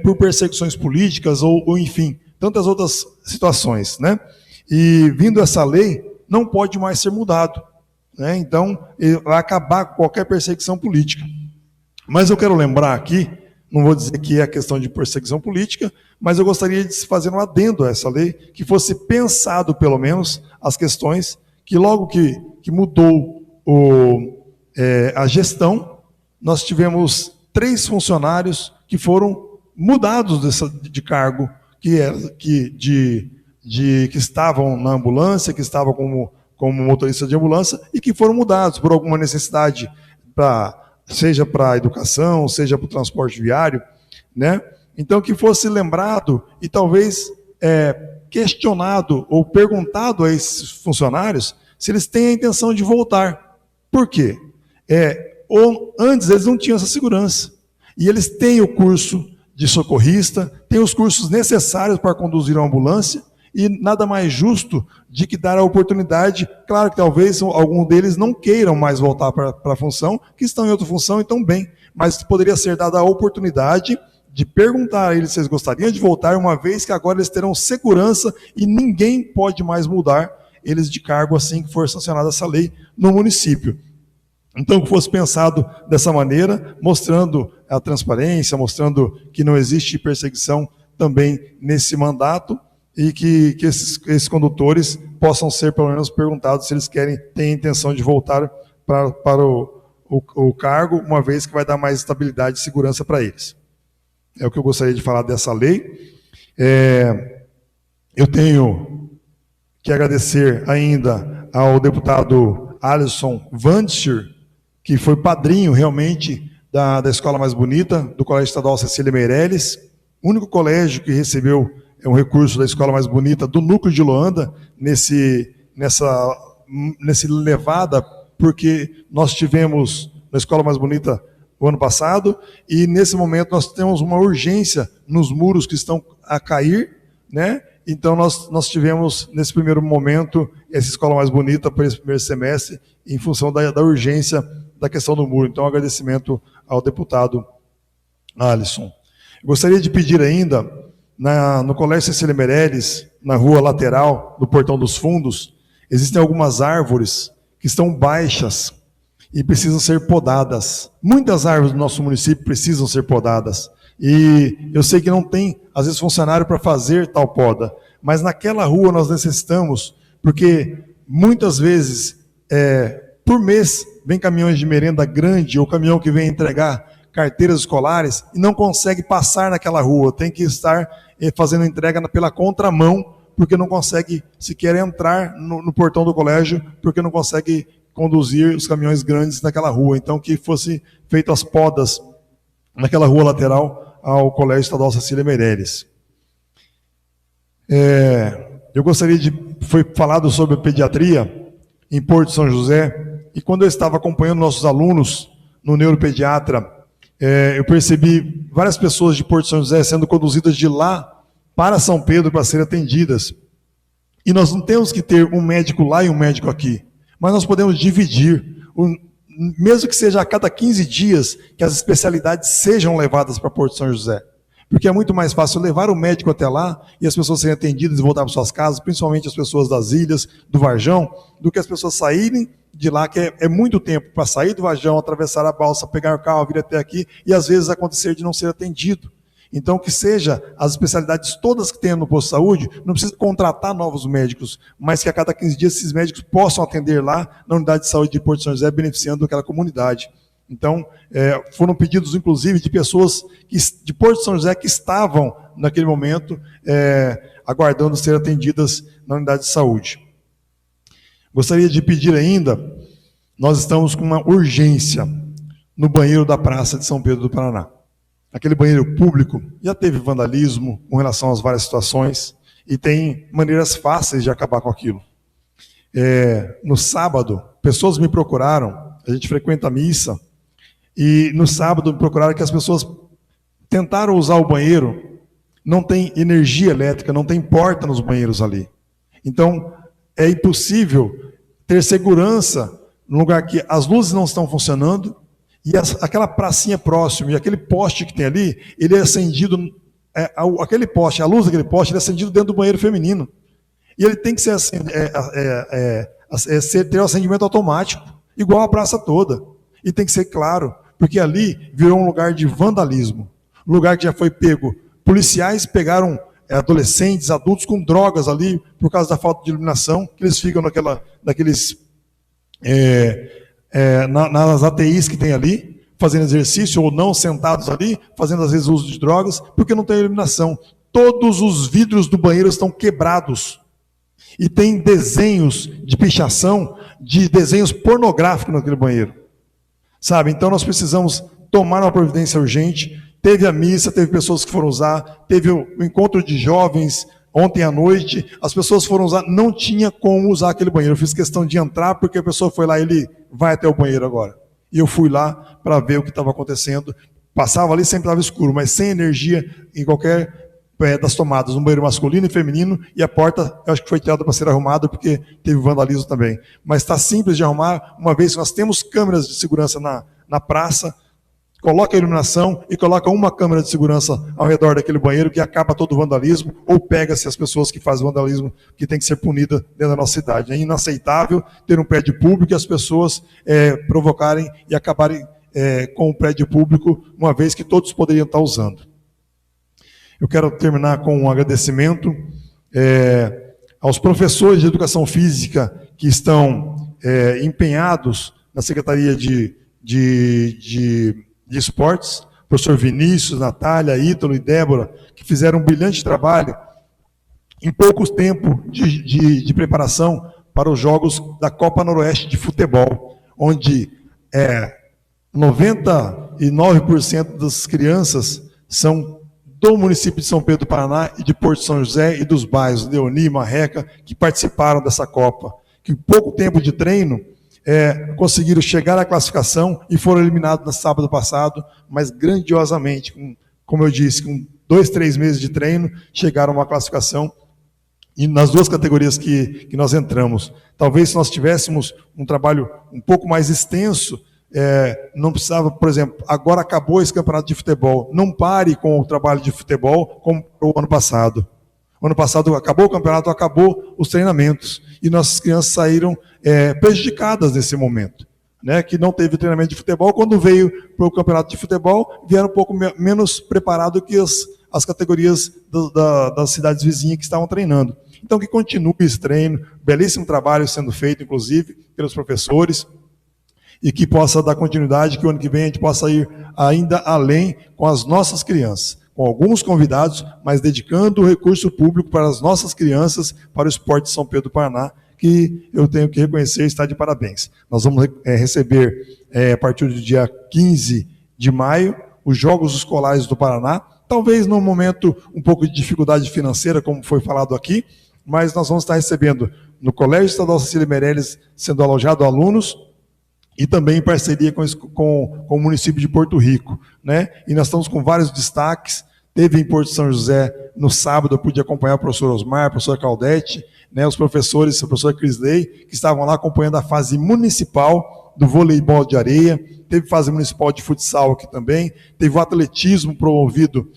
por perseguições políticas ou enfim, tantas outras situações, né? E vindo essa lei, não pode mais ser mudado, né? Então, vai acabar com qualquer perseguição política. Mas eu quero lembrar aqui, não vou dizer que é a questão de perseguição política, mas eu gostaria de fazer um adendo a essa lei, que fosse pensado, pelo menos, as questões que logo que mudou a gestão, nós tivemos 3 funcionários que foram mudados de cargo, que estavam na ambulância, que estavam como motorista de ambulância, e que foram mudados por alguma necessidade, seja para a educação, seja para o transporte viário, né? Então, que fosse lembrado e talvez questionado ou perguntado a esses funcionários se eles têm a intenção de voltar. Por quê? Antes eles não tinham essa segurança. E eles têm o curso de socorrista, têm os cursos necessários para conduzir uma ambulância, e nada mais justo de que dar a oportunidade. Claro que talvez algum deles não queiram mais voltar para a função, que estão em outra função e estão bem, mas poderia ser dada a oportunidade de perguntar a eles se eles gostariam de voltar, uma vez que agora eles terão segurança e ninguém pode mais mudar eles de cargo assim que for sancionada essa lei no município. Então, que fosse pensado dessa maneira, mostrando a transparência, mostrando que não existe perseguição também nesse mandato, e que esses condutores possam ser, pelo menos, perguntados se eles têm a intenção de voltar para o cargo, uma vez que vai dar mais estabilidade e segurança para eles. É o que eu gostaria de falar dessa lei. Eu tenho que agradecer ainda ao deputado Alisson Vandschir, que foi padrinho, realmente, da Escola Mais Bonita, do Colégio Estadual Cecília Meirelles, o único colégio que recebeu um recurso da Escola Mais Bonita do núcleo de Loanda, nessa levada, porque nós tivemos na Escola Mais Bonita o ano passado, e nesse momento nós temos uma urgência nos muros que estão a cair, né? Então nós tivemos, nesse primeiro momento, essa Escola Mais Bonita para esse primeiro semestre, em função da urgência da questão do muro. Então, agradecimento ao deputado Alisson. Gostaria de pedir ainda, no Colégio Cecília Meirelles, na rua lateral do Portão dos Fundos, existem algumas árvores que estão baixas e precisam ser podadas. Muitas árvores do nosso município precisam ser podadas. E eu sei que não tem, às vezes, funcionário para fazer tal poda, mas naquela rua nós necessitamos, porque muitas vezes, por mês, vem caminhões de merenda grande ou caminhão que vem entregar carteiras escolares e não consegue passar naquela rua, tem que estar fazendo entrega pela contramão, porque não consegue sequer entrar no portão do colégio, porque não consegue conduzir os caminhões grandes naquela rua. Então, que fosse feitas as podas naquela rua lateral ao Colégio Estadual Cecília Meirelles. Eu gostaria foi falado sobre a pediatria em Porto São José, e quando eu estava acompanhando nossos alunos no neuropediatra, eu percebi várias pessoas de Porto São José sendo conduzidas de lá para São Pedro para serem atendidas. E nós não temos que ter um médico lá e um médico aqui, mas nós podemos dividir, mesmo que seja a cada 15 dias, que as especialidades sejam levadas para Porto São José. Porque é muito mais fácil levar o médico até lá e as pessoas serem atendidas e voltar para suas casas, principalmente as pessoas das ilhas, do Varjão, do que as pessoas saírem de lá, que é muito tempo para sair do Varjão, atravessar a balsa, pegar o carro, vir até aqui e às vezes acontecer de não ser atendido. Então, que seja as especialidades todas que tem no posto de saúde, não precisa contratar novos médicos, mas que a cada 15 dias esses médicos possam atender lá na unidade de saúde de Porto São José, beneficiando aquela comunidade. Então, foram pedidos, inclusive, de pessoas de Porto São José que estavam, naquele momento, aguardando ser atendidas na unidade de saúde. Gostaria de pedir ainda, nós estamos com uma urgência no banheiro da Praça de São Pedro do Paraná. Aquele banheiro público já teve vandalismo com relação às várias situações e tem maneiras fáceis de acabar com aquilo. No sábado, pessoas me procuraram, a gente frequenta a missa, e no sábado me procuraram que as pessoas tentaram usar o banheiro, não tem energia elétrica, não tem porta nos banheiros ali. Então, é impossível ter segurança no lugar que as luzes não estão funcionando, e aquela pracinha próxima, e aquele poste que tem ali, ele é acendido, aquele poste, a luz daquele poste, ele é acendido dentro do banheiro feminino. E ele tem que ser ter o acendimento automático, igual a praça toda. E tem que ser claro, porque ali virou um lugar de vandalismo, um lugar que já foi pego. Policiais pegaram adolescentes, adultos com drogas ali, por causa da falta de iluminação, que eles ficam nas ATIs que tem ali, fazendo exercício ou não, sentados ali, fazendo às vezes uso de drogas, porque não tem iluminação. Todos os vidros do banheiro estão quebrados. E tem desenhos de pichação, de desenhos pornográficos naquele banheiro. Sabe? Então nós precisamos tomar uma providência urgente. Teve a missa, teve pessoas que foram usar, teve o encontro de jovens ontem à noite, as pessoas foram usar, não tinha como usar aquele banheiro. Eu fiz questão de entrar porque a pessoa foi lá, ele vai até o banheiro agora. E eu fui lá para ver o que estava acontecendo. Passava ali, sempre estava escuro, mas sem energia em qualquer das tomadas, um banheiro masculino e feminino, e a porta, eu acho que foi tirada para ser arrumada, porque teve vandalismo também. Mas está simples de arrumar, uma vez que nós temos câmeras de segurança na praça, coloca a iluminação e coloca uma câmera de segurança ao redor daquele banheiro que acaba todo o vandalismo, ou pega-se as pessoas que fazem vandalismo, que tem que ser punida dentro da nossa cidade. É inaceitável ter um prédio público e as pessoas provocarem e acabarem com o prédio público, uma vez que todos poderiam estar usando. Eu quero terminar com um agradecimento aos professores de educação física que estão empenhados na Secretaria de Esportes, professor Vinícius, Natália, Ítalo e Débora, que fizeram um brilhante trabalho em pouco tempo de preparação para os jogos da Copa Noroeste de Futebol, onde 99% das crianças são do município de São Pedro do Paraná e de Porto São José e dos bairros Leoni e Marreca, que participaram dessa Copa, que em pouco tempo de treino conseguiram chegar à classificação e foram eliminados no sábado passado, mas grandiosamente, como eu disse, com 2, 3 meses de treino, chegaram a uma classificação e nas duas categorias que nós entramos. Talvez se nós tivéssemos um trabalho um pouco mais extenso, não precisava, por exemplo, agora acabou esse campeonato de futebol, não pare com o trabalho de futebol como o ano passado. O ano passado acabou o campeonato, acabou os treinamentos, e nossas crianças saíram prejudicadas nesse momento, né? Que não teve treinamento de futebol, quando veio para o campeonato de futebol, vieram um pouco menos preparados que as categorias das cidades vizinhas que estavam treinando. Então que continue esse treino, belíssimo trabalho sendo feito, inclusive, pelos professores, e que possa dar continuidade, que o ano que vem a gente possa ir ainda além com as nossas crianças, com alguns convidados, mas dedicando o recurso público para as nossas crianças, para o esporte de São Pedro do Paraná, que eu tenho que reconhecer e está de parabéns. Nós vamos receber, a partir do dia 15 de maio, os Jogos Escolares do Paraná, talvez num momento um pouco de dificuldade financeira, como foi falado aqui, mas nós vamos estar recebendo no Colégio Estadual Cecília Meirelles, sendo alojado alunos, e também em parceria com o município de Porto Rico, né? E nós estamos com vários destaques. Teve em Porto São José, no sábado, eu pude acompanhar o professor Osmar, o professor Caldete, né, os professores, o professor Crisley, que estavam lá acompanhando a fase municipal do voleibol de areia. Teve fase municipal de futsal aqui também. Teve o atletismo promovido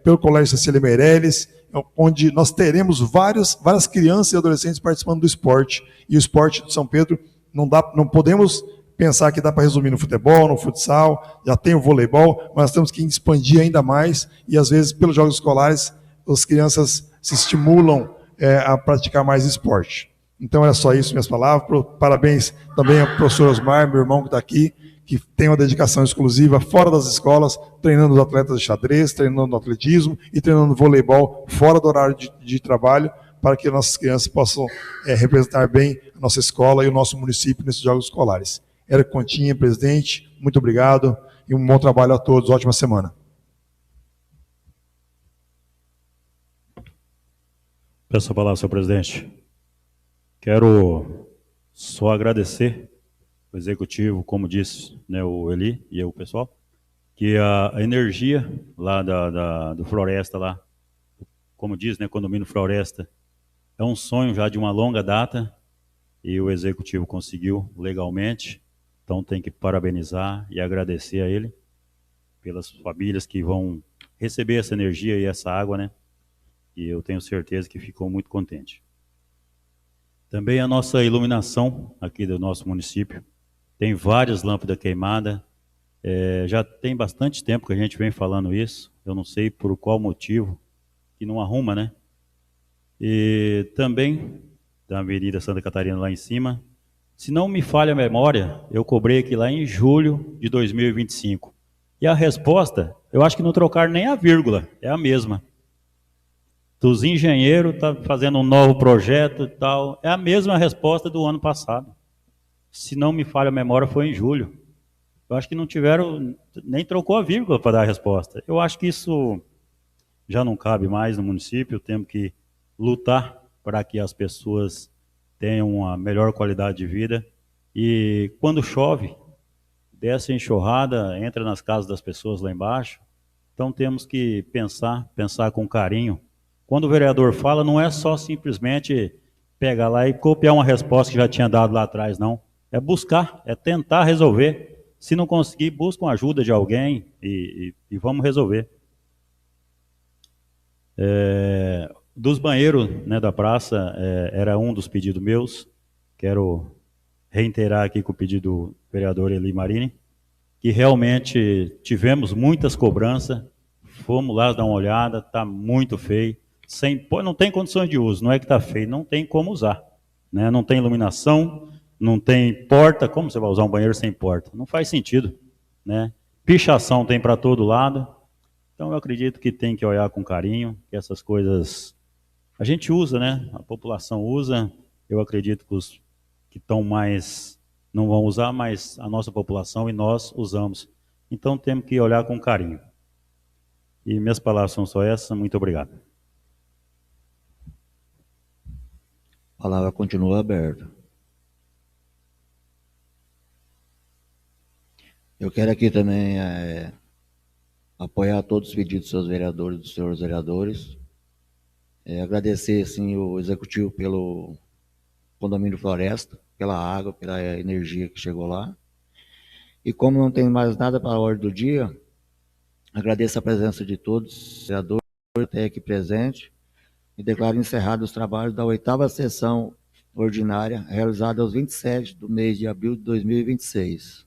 pelo Colégio Cecília Meirelles, onde nós teremos várias crianças e adolescentes participando do esporte. E o esporte de São Pedro, não podemos pensar que dá para resumir no futebol, no futsal, já tem o voleibol, mas nós temos que expandir ainda mais, e às vezes, pelos jogos escolares, as crianças se estimulam a praticar mais esporte. Então, era só isso, minhas palavras. Parabéns também ao professor Osmar, meu irmão que está aqui, que tem uma dedicação exclusiva fora das escolas, treinando os atletas de xadrez, treinando no atletismo e treinando voleibol fora do horário de trabalho, para que nossas crianças possam representar bem a nossa escola e o nosso município nesses jogos escolares. Érico Continha, presidente, muito obrigado e um bom trabalho a todos. Ótima semana. Peço a palavra, senhor presidente. Quero só agradecer o executivo, como disse, né, o Eli e o pessoal, que a energia lá do Floresta, lá, como diz, né, Condomínio Floresta, é um sonho já de uma longa data e o executivo conseguiu legalmente. Então tem que parabenizar e agradecer a ele pelas famílias que vão receber essa energia e essa água, né? E eu tenho certeza que ficou muito contente. Também a nossa iluminação aqui do nosso município. Tem várias lâmpadas queimadas. Já tem bastante tempo que a gente vem falando isso. Eu não sei por qual motivo que não arruma, né? E também da Avenida Santa Catarina lá em cima. Se não me falha a memória, eu cobrei aqui lá em julho de 2025. E a resposta, eu acho que não trocaram nem a vírgula, é a mesma. Dos engenheiros, tá fazendo um novo projeto e tal, é a mesma resposta do ano passado. Se não me falha a memória, foi em julho. Eu acho que não tiveram, nem trocou a vírgula para dar a resposta. Eu acho que isso já não cabe mais no município, temos que lutar para que as pessoas tenham uma melhor qualidade de vida. E quando chove, desce a enxurrada, entra nas casas das pessoas lá embaixo. Então temos que pensar com carinho. Quando o vereador fala, não é só simplesmente pegar lá e copiar uma resposta que já tinha dado lá atrás, não. É buscar, é tentar resolver. Se não conseguir, buscam ajuda de alguém e vamos resolver. Dos banheiros, né, da praça, era um dos pedidos meus. Quero reiterar aqui com o pedido do vereador Eli Marini, que realmente tivemos muitas cobranças, fomos lá dar uma olhada, está muito feio, não tem condições de uso, não é que está feio, não tem como usar, né? Não tem iluminação, não tem porta, como você vai usar um banheiro sem porta? Não faz sentido, né? Pichação tem para todo lado, então eu acredito que tem que olhar com carinho, que essas coisas a gente usa, né? A população usa, eu acredito que os que estão mais não vão usar, mas a nossa população e nós usamos. Então temos que olhar com carinho. E minhas palavras são só essas, muito obrigado. A palavra continua aberta. Eu quero aqui também apoiar todos os pedidos dos seus vereadores, dos senhores vereadores. Agradecer, sim, o executivo pelo condomínio Floresta, pela água, pela energia que chegou lá. E como não tem mais nada para a ordem do dia, agradeço a presença de todos os vereadores até aqui presentes e declaro encerrados os trabalhos da 8ª sessão ordinária, realizada aos 27 do mês de abril de 2026.